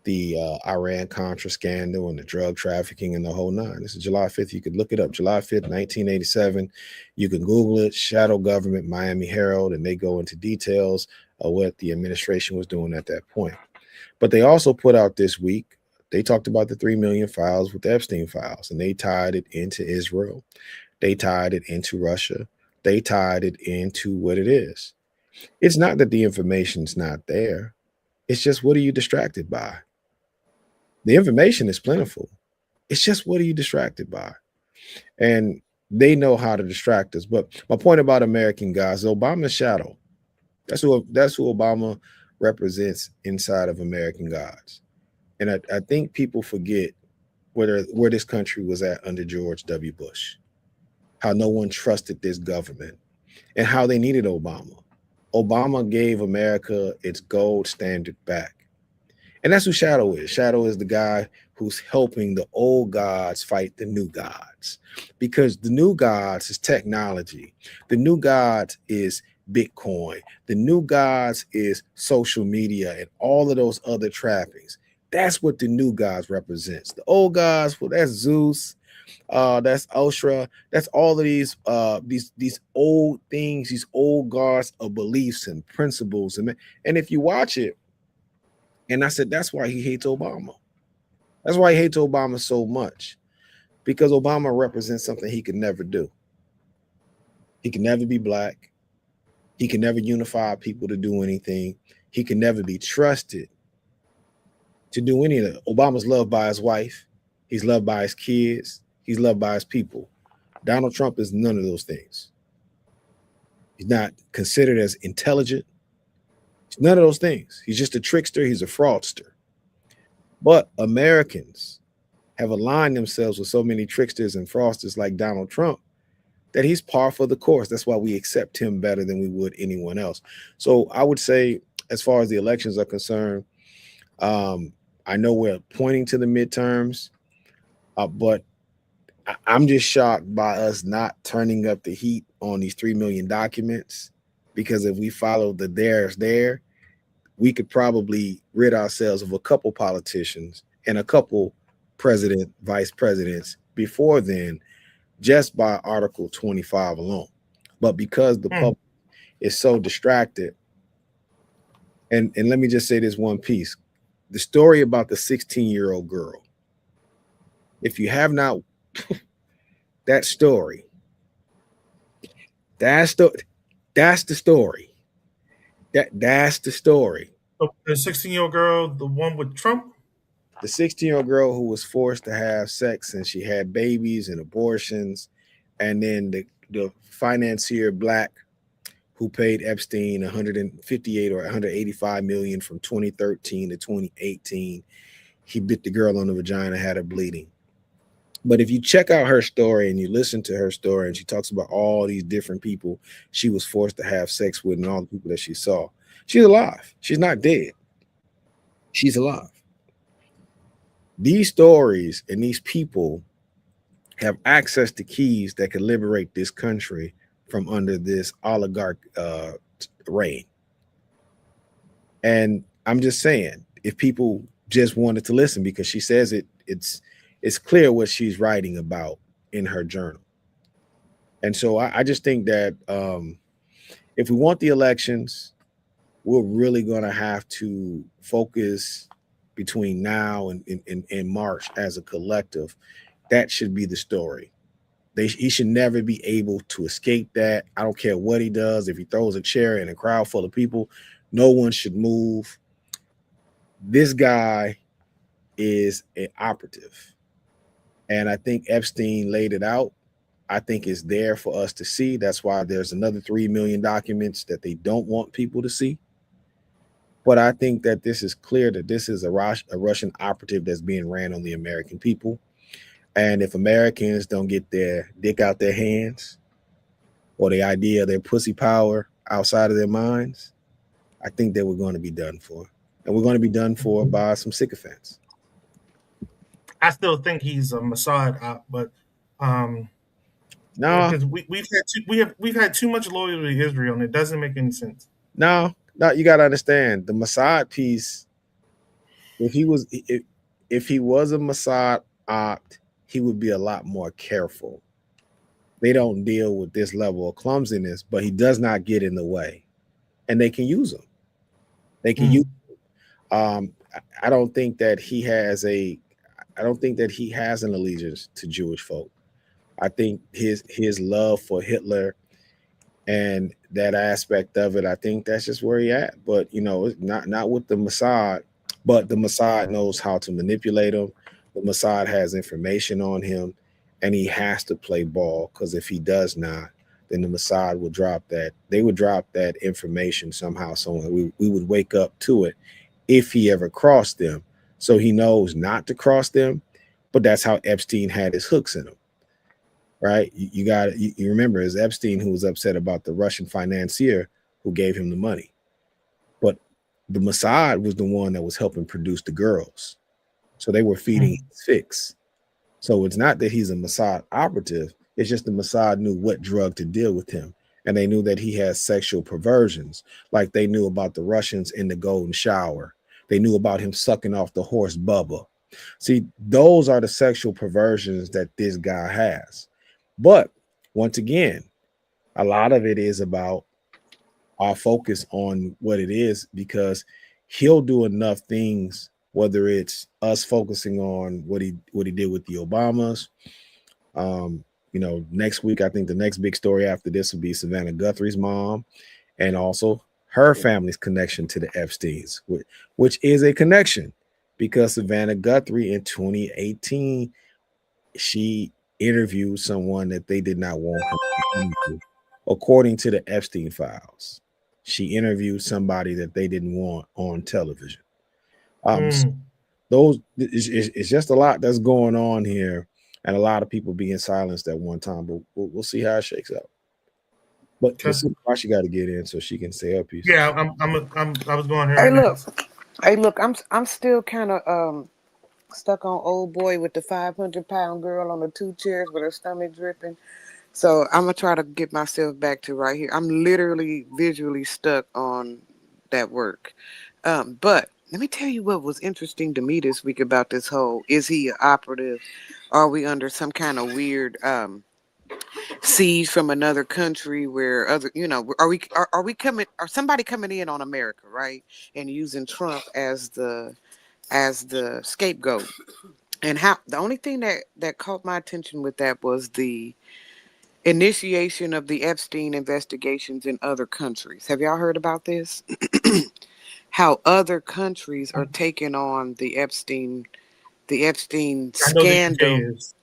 the Iran-Contra scandal and the drug trafficking and the whole nine. This is July 5th. You could look it up. July 5th, 1987. You can Google it, shadow government, Miami Herald, and they go into details of what the administration was doing at that point. But they also put out this week, they talked about the 3 million files with the Epstein files, and they tied it into Israel. They tied it into Russia. They tied it into what it is. It's not that the information's not there. It's just, what are you distracted by? The information is plentiful. It's just, what are you distracted by? And they know how to distract us. But my point about American Gods, Obama's shadow. That's who Obama represents inside of American Gods. And I think people forget where this country was at under George W. Bush, how no one trusted this government, and how they needed Obama. Obama gave America its gold standard back. And that's who Shadow is. Shadow is the guy who's helping the old gods fight the new gods, because the new gods is technology. The new gods is Bitcoin. The new gods is social media and all of those other trappings. That's what the new gods represents. The old gods, well, that's Zeus, that's Oshra, that's all of these old things, these old gods of beliefs and principles. And if you watch it, and I said that's why he hates Obama. That's why he hates Obama so much, because Obama represents something he could never do. He can never be black. He can never unify people to do anything. He can never be trusted to do any of that. Obama's loved by his wife. He's loved by his kids. He's loved by his people. Donald Trump is none of those things. He's not considered as intelligent. He's none of those things. He's just a trickster. He's a fraudster. But Americans have aligned themselves with so many tricksters and fraudsters like Donald Trump that he's par for the course. That's why we accept him better than we would anyone else. So I would say, as far as the elections are concerned, I know we're pointing to the midterms, but I'm just shocked by us not turning up the heat on these 3 million documents, because if we follow the there's there, we could probably rid ourselves of a couple politicians and a couple president, vice presidents before then, just by Article 25 alone. But because the public is so distracted, and let me just say this one piece, the story about the 16-year-old girl, if you have not that story, that's the story. That's the story. The 16-year-old girl, the one with Trump? The 16-year-old girl who was forced to have sex, and she had babies and abortions, and then the financier Black who paid Epstein 158 or 185 million from 2013 to 2018. He bit the girl on the vagina, had her bleeding. But if you check out her story and you listen to her story, and she talks about all these different people she was forced to have sex with and all the people that she saw, she's alive. She's not dead. She's alive. These stories and these people have access to keys that can liberate this country from under this oligarch reign. And I'm just saying, if people just wanted to listen, because she says it's clear what she's writing about in her journal. And so I just think that if we want the elections, we're really going to have to focus between now and March as a collective. That should be the story. He should never be able to escape that. I don't care what he does. If he throws a chair in a crowd full of people, no one should move. This guy is an operative. And I think Epstein laid it out. I think it's there for us to see. That's why there's another 3 million documents that they don't want people to see. But I think that this is clear that this is a Russian operative that's being ran on the American people. And if Americans don't get their dick out their hands, or the idea of their pussy power outside of their minds, I think that we're going to be done for. And we're going to be done for by some sycophants. I still think he's a Mossad op, but No, because we've had too much loyalty to Israel, and it doesn't make any sense. no, you got to understand the Mossad piece. If he was a Mossad opt, he would be a lot more careful. They don't deal with this level of clumsiness, but he does not get in the way, and they can use him. They can use him. I don't think that he has an allegiance to Jewish folk. I think his love for Hitler and that aspect of it, I think that's just where he at. But it's not with the Mossad, but the Mossad knows how to manipulate him. The Mossad has information on him, and he has to play ball, because if he does not, then the Mossad will drop that. They would drop that information somehow, somewhere. We would wake up to it if he ever crossed them. So he knows not to cross them, but that's how Epstein had his hooks in him, right? You remember, it's Epstein who was upset about the Russian financier who gave him the money. But the Mossad was the one that was helping produce the girls. So they were feeding Mm. his fix. So it's not that he's a Mossad operative. It's just the Mossad knew what drug to deal with him. And they knew that he had sexual perversions, like they knew about the Russians in the golden shower. They knew about him sucking off the horse Bubba. See, those are the sexual perversions that this guy has. But once again, a lot of it is about our focus on what it is, because he'll do enough things, whether it's us focusing on what he did with the Obamas. um Next week, I think the next big story after this will be Savannah Guthrie's mom, and also her family's connection to the Epsteins, which is a connection, because Savannah Guthrie in 2018, she interviewed someone that they did not want her to interview. According to the Epstein files, she interviewed somebody that they didn't want on television. So Mm. those it's just a lot that's going on here, and a lot of people being silenced at one time. But we'll see how it shakes out. But Okay. see why she got to get in so she can say her piece. Yeah, I was going here Hey, right now. look. Hey, look. I'm still kind of stuck on old boy with the 500-pound girl on the two chairs with her stomach dripping. So I'm gonna try to get myself back to right here. I'm literally visually stuck on that work. But let me tell you what was interesting to me this week about this whole, is he an operative? Are we under some kind of weird siege from another country where other, are we coming, are somebody coming in on America, right? And using Trump as the scapegoat. And how the only thing that caught my attention with that was the initiation of the Epstein investigations in other countries. Have y'all heard about this? How other countries are taking on the Epstein I know the UK scandal, is.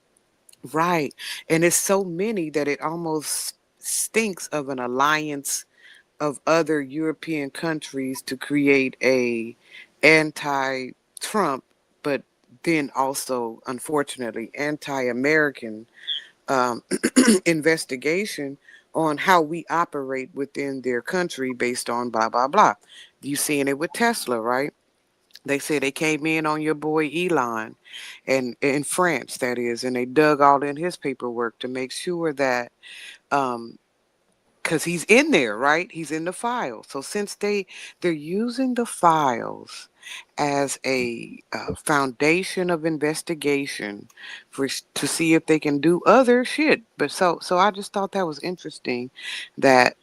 right? And it's so many that it almost stinks of an alliance of other European countries to create a anti-Trump, but then also, unfortunately, anti-American um, investigation on how we operate within their country based on blah blah blah. You seeing it with Tesla, right? They say they came in on your boy Elon, and in France that is, and they dug all in his paperwork to make sure that um, because he's in there, right? He's in the file. So since they're using the files as a foundation of investigation to see if they can do other shit. But so I just thought that was interesting, that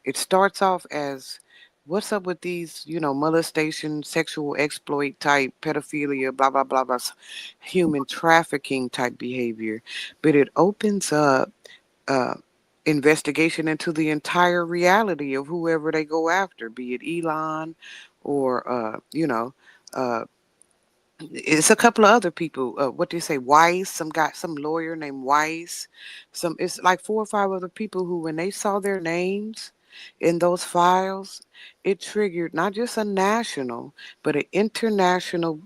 it starts off as what's up with these, molestation, sexual exploit type, pedophilia, blah blah blah blah, human trafficking type behavior, but it opens up uh, investigation into the entire reality of whoever they go after, be it Elon or uh, it's a couple of other people. What do you say, Weiss? Some lawyer named Weiss. It's like four or five other people who, when they saw their names in those files, it triggered not just a national, but an international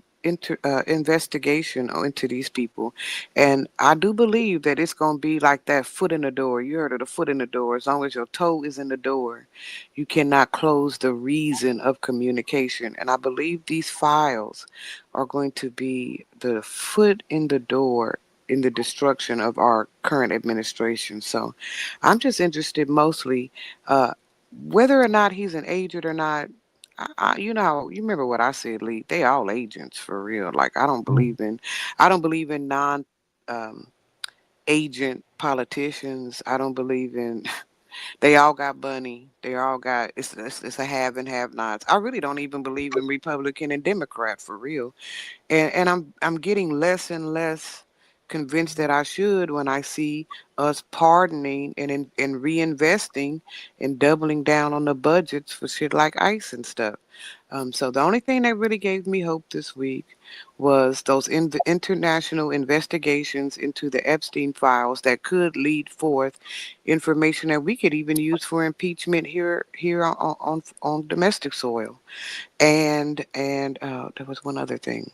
investigation into these people. And I do believe that it's going to be like that foot in the door. You heard of the foot in the door. As long as your toe is in the door, you cannot close the reason of communication. And I believe these files are going to be the foot in the door in the destruction of our current administration. So I'm just interested mostly uh, whether or not he's an agent or not. You remember what I said, Lee? They all agents for real. Like Mm. I don't believe in non um, agent politicians. I don't believe in. They all got money. They all got it's a have and have nots. I really don't even believe in Republican and Democrat for real, and I'm getting less and less convinced that I should when I see us pardoning and reinvesting and doubling down on the budgets for shit like ICE and stuff. So the only thing that really gave me hope this week was those international investigations into the Epstein files that could lead forth information that we could even use for impeachment here on domestic soil. And there was one other thing.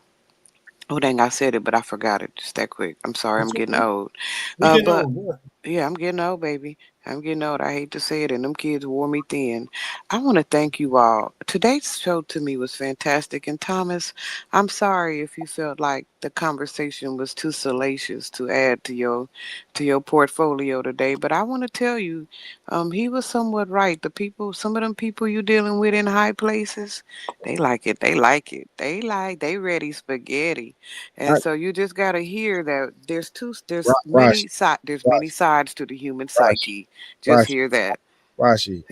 Oh dang, I said it, but I forgot it just that quick. I'm sorry, I'm It's getting okay. old. We getting But old. Yeah. Yeah, I'm getting old, baby. I'm getting old. I hate to say it, and them kids wore me thin. I want to thank you all. Today's show to me was fantastic. And Thomas, I'm sorry if you felt like the conversation was too salacious to add to your portfolio today. But I want to tell you, he was somewhat right. The people, some of them people you dealing with in high places, they like it. They like it. They ready spaghetti. I, And so you just got to hear that Rashi, there's many Rashi, sides to the human Rashi, psyche. Just Rashi, hear that. Rashi.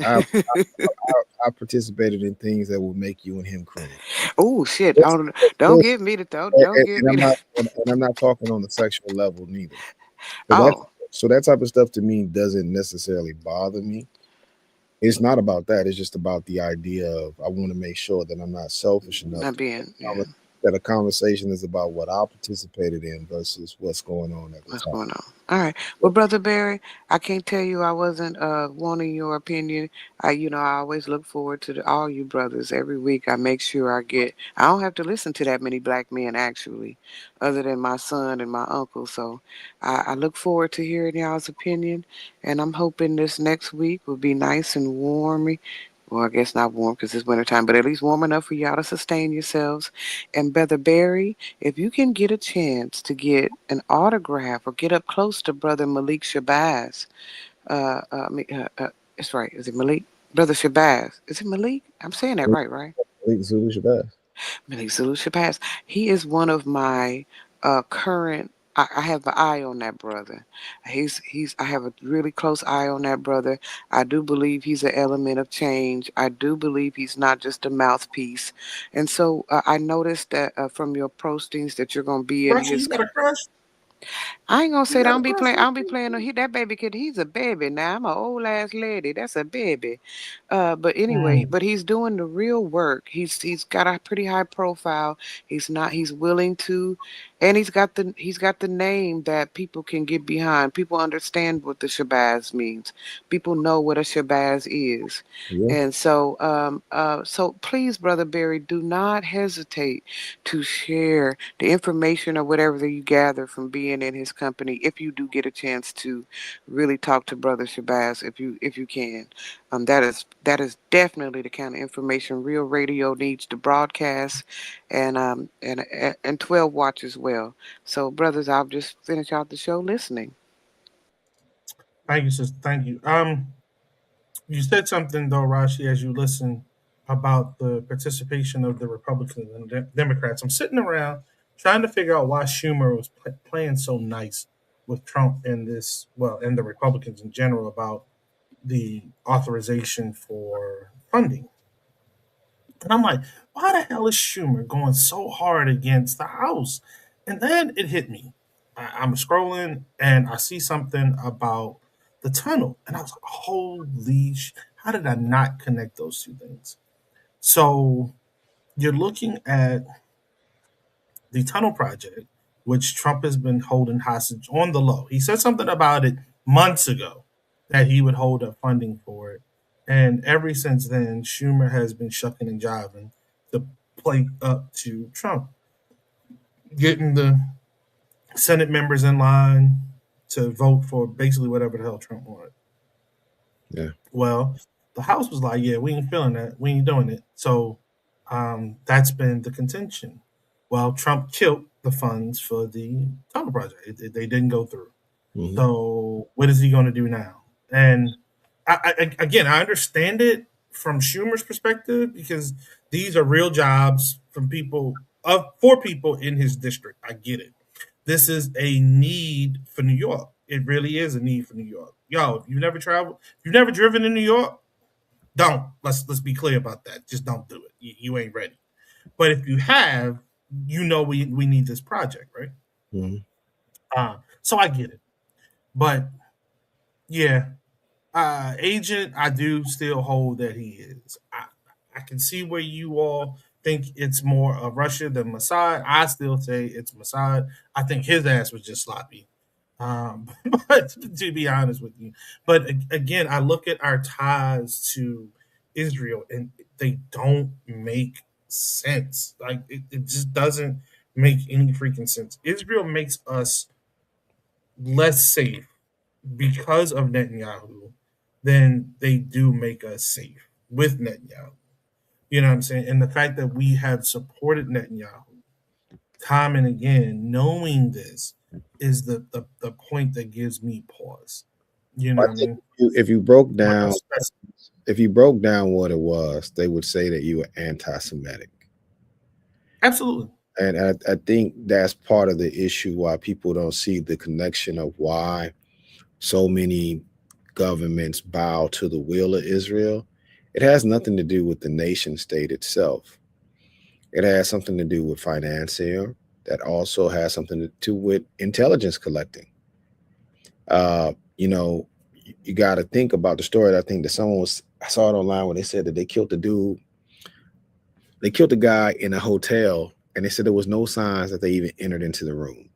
I participated in things that would make you and him cringe. Oh shit! Yes, yes, Don't yes. give me the don't give And me I'm the. not and I'm not talking on the sexual level neither. So that's Oh, so that type of stuff to me doesn't necessarily bother me. It's not about that. It's just about the idea of I want to make sure that I'm not selfish enough not being, yeah. that a conversation is about what I participated in versus what's going on at the What's top. going on? All right. Well, Brother Barry, I can't tell you I wasn't wanting your opinion. I always look forward to all you brothers. Every week I make sure I don't have to listen to that many black men actually, other than my son and my uncle. So I look forward to hearing y'all's opinion. And I'm hoping this next week will be nice and warm. Well, I guess not warm because it's wintertime, but at least warm enough for y'all to sustain yourselves. And Brother Barry, if you can get a chance to get an autograph or get up close to Brother Malik Shabazz, it's right. Is it Malik? Brother Shabazz. Is it Malik? I'm saying that right, right? Zulu Shabazz. Malik Zulu Shabazz. He is one of my current. I have an eye on that brother. I have a really close eye on that brother. I do believe he's an element of change. I do believe he's not just a mouthpiece. And so I noticed that from your postings that you're going to be in Russia, his. you got a crush? I ain't gonna You say that. I got a don't be crush playing. I on don't be him? playing. No, that baby kid. He's a baby now. I'm an old ass lady. That's a baby. But anyway, Mm. but he's doing the real work. He's got a pretty high profile. He's not. He's willing to, and he's got the name that people can get behind. People understand what the Shabazz means. People know what a Shabazz is, Yeah. and so please, Brother Barry, do not hesitate to share the information or whatever that you gather from being in his company if you do get a chance to really talk to Brother Shabazz if you can. That is definitely the kind of information real radio needs to broadcast and 12 watch as well. So brothers, I'll just finish out the show listening. Thank you, sister. Thank you. You said something though, Rashi, as you listen about the participation of the Republicans and Democrats. I'm sitting around trying to figure out why Schumer was playing so nice with Trump and and the Republicans in general about the authorization for funding. And I'm like, why the hell is Schumer going so hard against the House? And then it hit me. I'm scrolling and I see something about the tunnel. And I was like, holy how did I not connect those two things? So you're looking at the tunnel project, which Trump has been holding hostage on the low. He said something about it months ago that he would hold up funding for it. And ever since then, Schumer has been shucking and jiving to play up to Trump, getting the Senate members in line to vote for basically whatever the hell Trump wanted. Yeah. Well, the House was like, yeah, we ain't feeling that. We ain't doing it. So that's been the contention. Well, Trump killed the funds for the tunnel project. They didn't go through. Hmm. So what is he going to do now? And again, I understand it from Schumer's perspective because these are real jobs from people of for people in his district. I get it. This is a need for New York. It really is a need for New York. Yo, if you've never traveled, if you've never driven in New York, don't. Let's be clear about that. Just don't do it. You ain't ready. But if you have, we need this project, right? Hmm. So I get it. But yeah, agent, I do still hold that he is. I can see where you all think it's more of Russia than Mossad. I still say it's Mossad. I think his ass was just sloppy. But to be honest with you, but again, I look at our ties to Israel and they don't make sense. Like it just doesn't make any freaking sense. Israel makes us less safe because of Netanyahu, then they do make us safe with Netanyahu. You know what I'm saying? And the fact that we have supported Netanyahu time and again, knowing this is the point that gives me pause. You know I what I think mean? if you broke But down that's if you broke down what it was, they would say that you were anti-Semitic. absolutely. And I think that's part of the issue why people don't see the connection of why so many governments bow to the will of Israel. It has nothing to do with the nation state itself. It has something to do with financier. That also has something to do with intelligence collecting. You know, you got to think about the story. That I think that someone was, I saw it online when they said that they killed the dude. They killed the guy in a hotel, and they said there was no signs that they even entered into the room.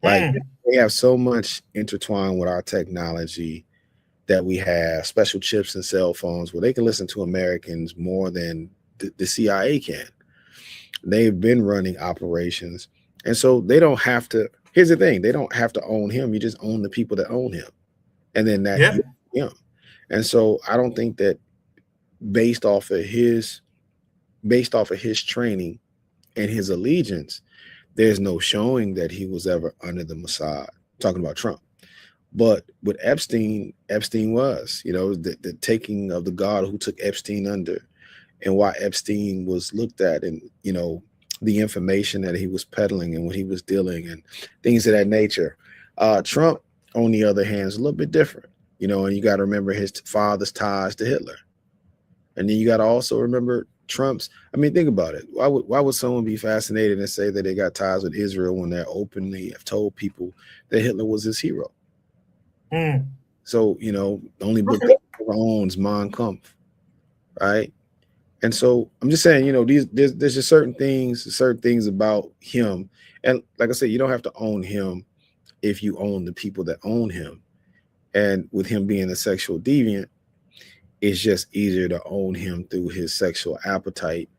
Like, Mm, we have so much intertwined with our technology that we have special chips and cell phones where they can listen to Americans more than the CIA can. They've been running operations. And so they don't have to. Here's the thing, they don't have to own him. You just own the people that own him. And then that yeah. you him. And so I don't think that based off of his training and his allegiance, there's no showing that he was ever under the Mossad. Talking about Trump. But with Epstein, Epstein was, the taking of the God who took Epstein under, and why Epstein was looked at, and the information that he was peddling and what he was dealing and things of that nature. Trump, on the other hand, is a little bit different, and you got to remember his father's ties to Hitler. And then you got to also remember Trump's. I mean, think about it. Why would someone be fascinated and say that they got ties with Israel when they openly have told people that Hitler was his hero? Mm, So, the only book okay. that he ever owns, Mein Kampf, right? And so I'm just saying, there's just certain things about him. And like I said, you don't have to own him if you own the people that own him. And with him being a sexual deviant, it's just easier to own him through his sexual appetite.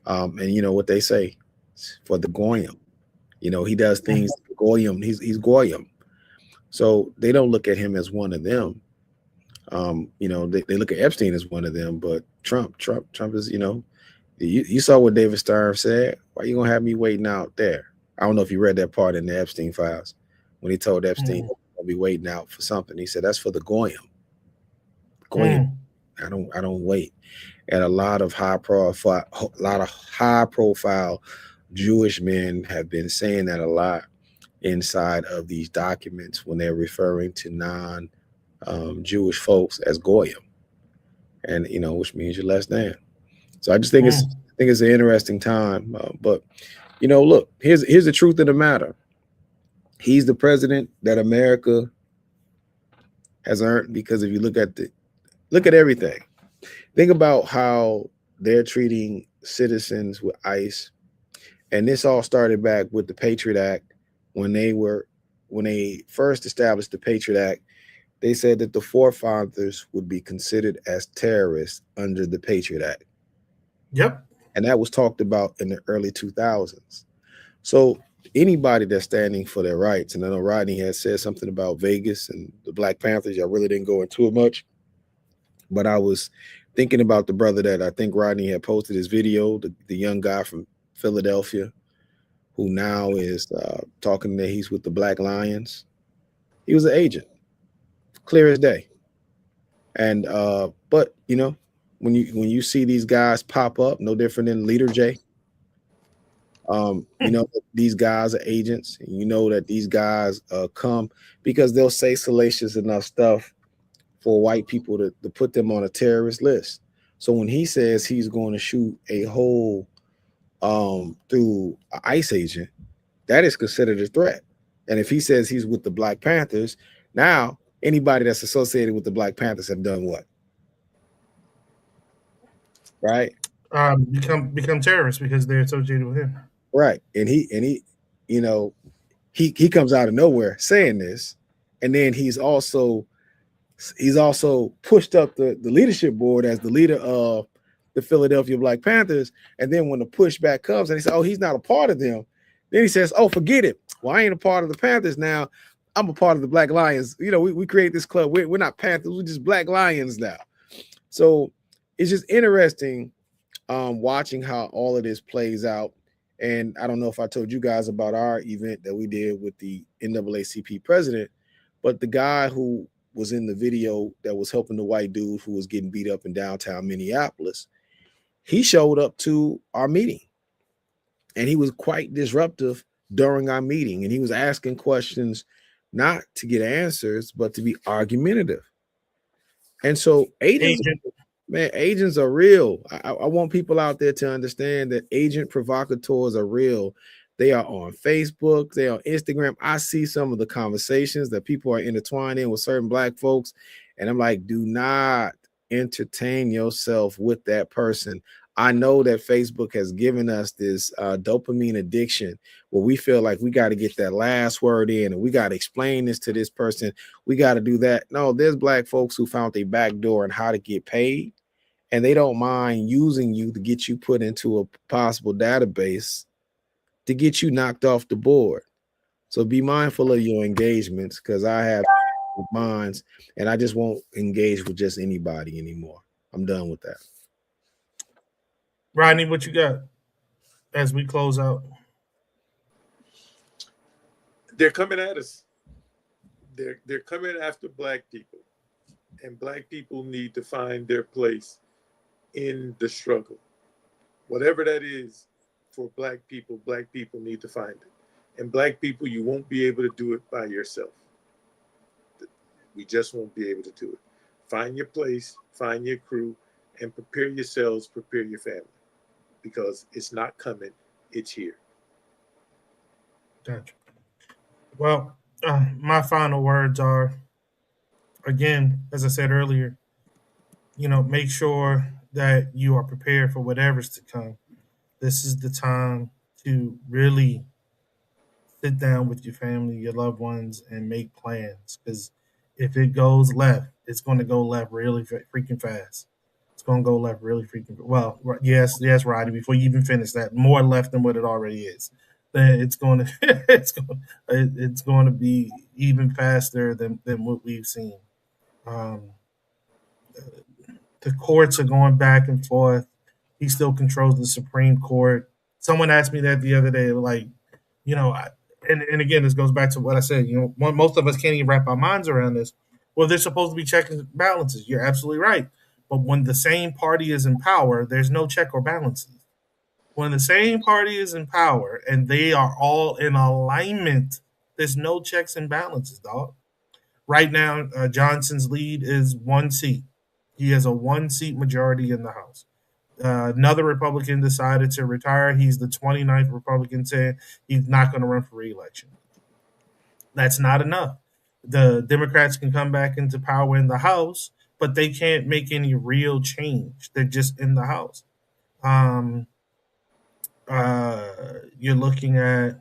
And you know what they say for the goyim, he does things goyim. He's goyim. So they don't look at him as one of them. They look at Epstein as one of them, but Trump is, you saw what David Stern said. Why you gonna have me waiting out there? I don't know if you read that part in the Epstein files when he told Epstein I'll be waiting out for something. He said that's for the goyim. Goyim. I don't wait. And a lot of high profile Jewish men have been saying that a lot inside of these documents when they're referring to Jewish folks as goyim, and which means you're less than. So I just think it's an interesting time. But look, here's the truth of the matter. He's the president that America has earned, because if you look at everything, think about how they're treating citizens with ICE, and this all started back with the Patriot Act when they first established the Patriot Act. They said that the forefathers would be considered as terrorists under the Patriot Act. Yep. And that was talked about in the early 2000s. So anybody that's standing for their rights, and I know Rodney has said something about Vegas and the Black Panthers. I really didn't go into it much, but I was thinking about the brother that I think Rodney had posted his video, the young guy from Philadelphia, who now is talking that he's with the Black Lions. He was an agent, clear as day. And but when you see these guys pop up, no different than Leader J. These guys are agents. And that these guys come because they'll say salacious enough stuff for white people to put them on a terrorist list. So when he says he's going to shoot a hole through an ICE agent, that is considered a threat. And if he says he's with the Black Panthers, now anybody that's associated with the Black Panthers have done what? Right? Become terrorists because they're associated with him. Right. And he he comes out of nowhere saying this, and then he's also pushed up the leadership board as the leader of the Philadelphia Black Panthers. And then when the pushback comes and he says, oh, he's not a part of them, then he says, oh, forget it. Well, I ain't a part of the Panthers now. I'm a part of the Black Lions. You know, we create this club. We're not Panthers. We're just Black Lions now. So it's just interesting watching how all of this plays out. And I don't know if I told you guys about our event that we did with the NAACP president, but the guy who was in the video that was helping the white dude who was getting beat up in downtown Minneapolis, he showed up to our meeting and he was quite disruptive during our meeting. And he was asking questions not to get answers, but to be argumentative. And so agents are real. I want people out there to understand that agent provocateurs are real. They are on Facebook, they are on Instagram. I see some of the conversations that people are intertwined in with certain Black folks, and I'm like, do not entertain yourself with that person. I know that Facebook has given us this dopamine addiction where we feel like we got to get that last word in and we got to explain this to this person. We got to do that. No, there's Black folks who found a back door on how to get paid, and they don't mind using you to get you put into a possible database to get you knocked off the board. So be mindful of your engagements, because I have minds and I just won't engage with just anybody anymore. I'm done with that. Rodney, what you got as we close out? They're coming at us. They're coming after Black people, and Black people need to find their place in the struggle. Whatever that is for Black people need to find it. And Black people, you won't be able to do it by yourself. We just won't be able to do it. Find your place, find your crew, and prepare yourselves, prepare your family. Because it's not coming, it's here. Gotcha. Well, my final words are, again, as I said earlier, make sure that you are prepared for whatever's to come. This is the time to really sit down with your family, your loved ones, and make plans. Because if it goes left, it's going to go left really freaking fast. It's going to go left really freaking. Well, yes, Roddy. Before you even finish that, more left than what it already is. It's going to it's going to be even faster than what we've seen. Um, the courts are going back and forth. He still controls the Supreme Court. Someone asked me that the other day, like, and again, this goes back to what I said. Most of us can't even wrap our minds around this. Well, there's supposed to be checks and balances. You're absolutely right. But when the same party is in power, there's no check or balances. When the same party is in power and they are all in alignment, there's no checks and balances, dog. Right now, Johnson's lead is 1 seat. He has a 1 seat majority in the House. Another Republican decided to retire. He's the 29th Republican saying he's not going to run for re-election. That's not enough. The Democrats can come back into power in the House, but they can't make any real change. They're just in the House. You're looking at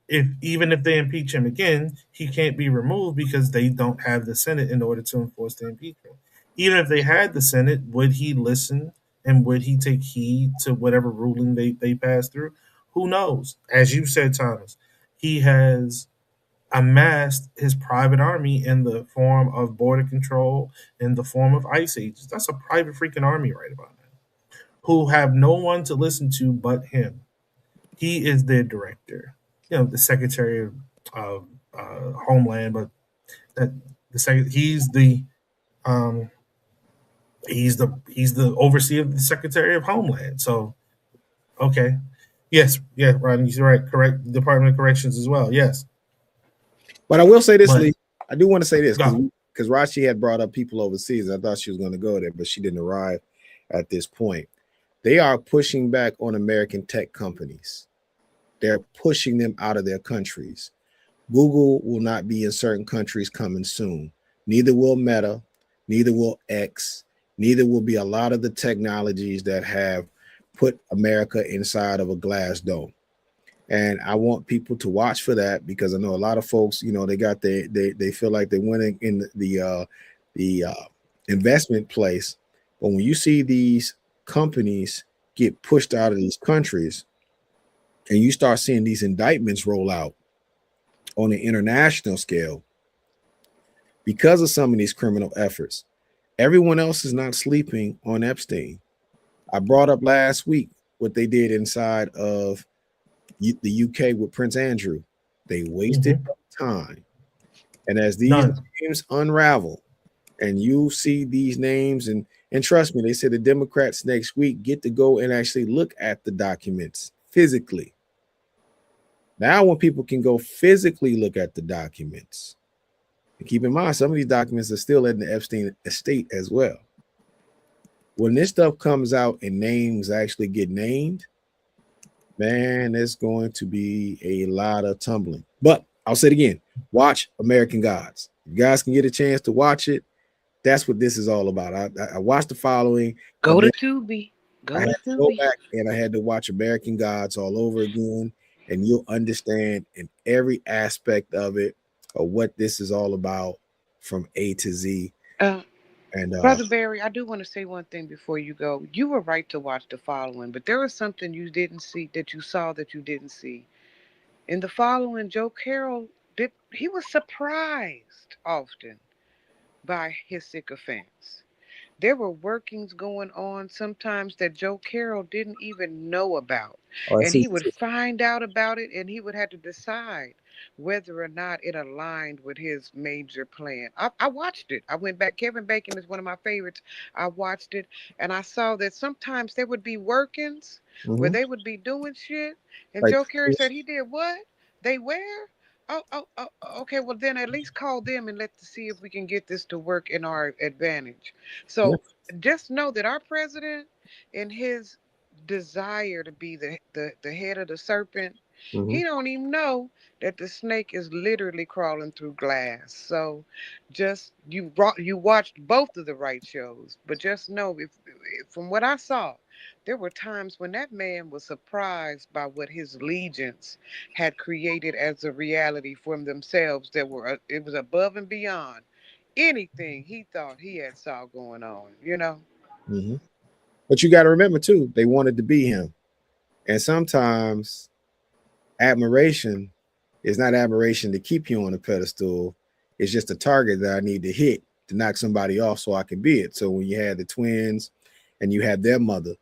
if they impeach him again, he can't be removed because they don't have the Senate in order to enforce the impeachment. Even if they had the Senate, would he listen and would he take heed to whatever ruling they pass through? Who knows? As you said, Thomas, he has amassed his private army in the form of border control, in the form of ICE agents. That's a private freaking army right about now, who have no one to listen to but him. He is their director, the Secretary of Homeland, but he's the overseer of the Secretary of Homeland. So, okay, yes, yeah, Rodney, you're right. Correct, Department of Corrections as well. Yes, but I will say this, Lee. I do want to say this because go. Rashi had brought up people overseas. I thought she was going to go there, but she didn't arrive at this point. They are pushing back on American tech companies. They're pushing them out of their countries. Google will not be in certain countries coming soon. Neither will Meta, neither will X, neither will be a lot of the technologies that have put America inside of a glass dome. And I want people to watch for that, because I know a lot of folks, they got they feel like they're winning in the investment place. But when you see these companies get pushed out of these countries, and you start seeing these indictments roll out on an international scale because of some of these criminal efforts, everyone else is not sleeping on Epstein. I brought up last week what they did inside of the UK with Prince Andrew. They wasted time. And as these None. names unravel, and you see these names, and trust me, they said the Democrats next week get to go and actually look at the documents physically. Now, when people can go physically look at the documents, and keep in mind, some of these documents are still in the Epstein estate as well. When this stuff comes out and names actually get named, man, there's going to be a lot of tumbling. But I'll say it again, watch American Gods. If you guys can get a chance to watch it, that's what this is all about. I watched The Following. Go to Tubi. I Go had to to go Tubi. back and I had to watch American Gods all over again, and you'll understand in every aspect of it of what this is all about from A to Z. And Brother Barry, I do want to say one thing before you go. You were right to watch The Following, but there was something you didn't see that you saw that you didn't see. In The Following, Joe Carroll he was surprised often by his sycophants. There were workings going on sometimes that Joe Carroll didn't even know about. And he would find out about it and he would have to decide whether or not it aligned with his major plan. I watched it. I went back. Kevin Bacon is one of my favorites. I watched it and I saw that sometimes there would be workings where they would be doing shit. And like, Joe Carroll said he did what? They where? Oh, okay. Well, then at least call them and let's see if we can get this to work in our advantage. yeah. So just know that our president, in his desire to be the head of the serpent, he don't even know that the snake is literally crawling through glass. So just you watched both of the right shows, but just know if from what I saw, there were times when that man was surprised by what his legions had created as a reality for themselves that were it was above and beyond anything he thought he had saw going on, you know. But you got to remember too, they wanted to be him. And sometimes admiration is not admiration to keep you on a pedestal. It's just a target that I need to hit to knock somebody off so I can be it. So when you had the twins and you had their mother,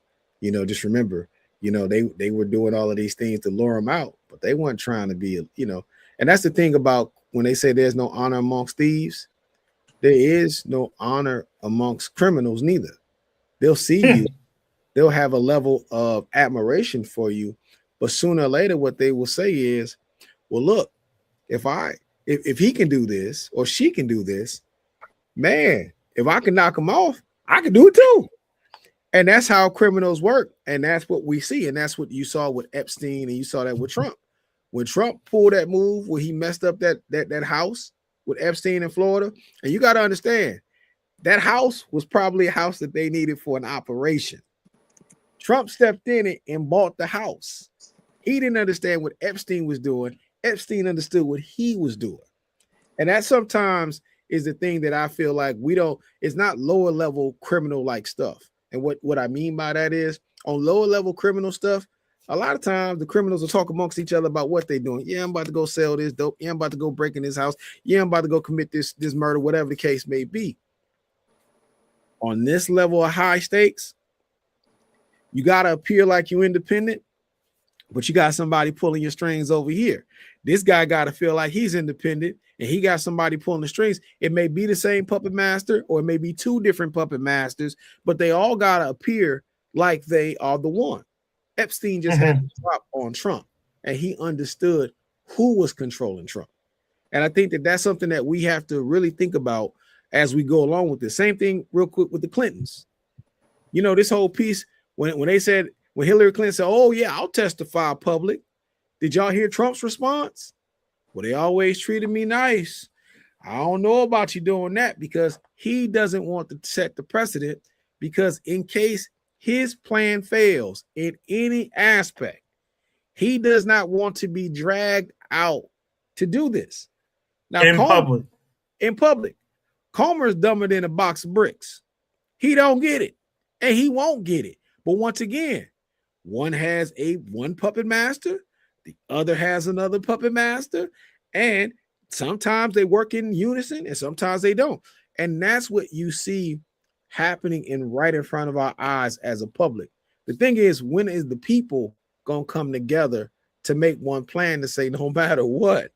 just remember, they were doing all of these things to lure them out, but they weren't trying to be, and that's the thing about when they say there's no honor amongst thieves, there is no honor amongst criminals neither. They'll see you, they'll have a level of admiration for you, but sooner or later, what they will say is, well, look, if he can do this or she can do this, man, if I can knock him off, I can do it too. And that's how criminals work. And that's what we see. And that's what you saw with Epstein, and you saw that with Trump. When Trump pulled that move where he messed up that house with Epstein in Florida, and you got to understand, that house was probably a house that they needed for an operation. Trump stepped in it and bought the house. He didn't understand what Epstein was doing. Epstein understood what he was doing. And that sometimes is the thing that I feel like it's not lower level criminal like stuff. And what I mean by that is on lower level criminal stuff, a lot of times the criminals will talk amongst each other about what they're doing. Yeah, I'm about to go sell this dope. Yeah, I'm about to go break in this house. Yeah, I'm about to go commit this murder, whatever the case may be. On this level of high stakes, you got to appear like you're independent, but you got somebody pulling your strings over here. This guy got to feel like he's independent and he got somebody pulling the strings. It may be the same puppet master or it may be two different puppet masters, but they all got to appear like they are the one. Epstein just had to drop on Trump and he understood who was controlling Trump. And I think that that's something that we have to really think about as we go along with this. Same thing real quick with the Clintons. This whole piece, when Hillary Clinton said, oh yeah, I'll testify public. Did y'all hear Trump's response? Well, they always treated me nice. I don't know about you doing that, because he doesn't want to set the precedent, because in case his plan fails in any aspect, he does not want to be dragged out to do this. Now, in public, Comer's dumber than a box of bricks. He don't get it, and he won't get it. But once again, one has one puppet master, the other has another puppet master, and sometimes they work in unison and sometimes they don't. And that's what you see happening right in front of our eyes as a public. The thing is, when is the people gonna come together to make one plan to say, no matter what,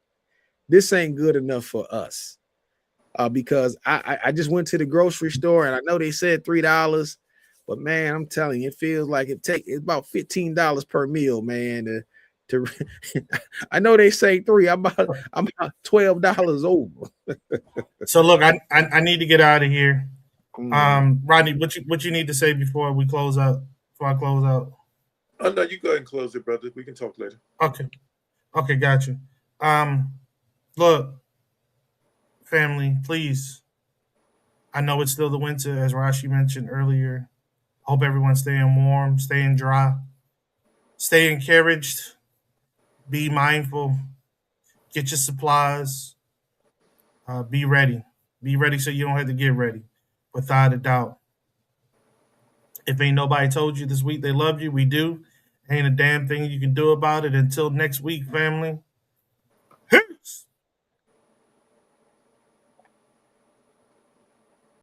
this ain't good enough for us? Because I just went to the grocery store and I know they said $3, but man, I'm telling you, it feels like it's about $15 per meal, man. To I know they say three. I'm about $12 over. So look, I need to get out of here. Mm. Rodney, what you need to say before we close out? Before I close out? Oh no, you go ahead and close it, brother. We can talk later. Okay, okay, got you. Look, family, please. I know it's still the winter, as Rashi mentioned earlier. Hope everyone's staying warm, staying dry, stay encouraged, be mindful, get your supplies, be ready. Be ready so you don't have to get ready, without a doubt. If ain't nobody told you this week they love you, we do. Ain't a damn thing you can do about it. Until next week, family.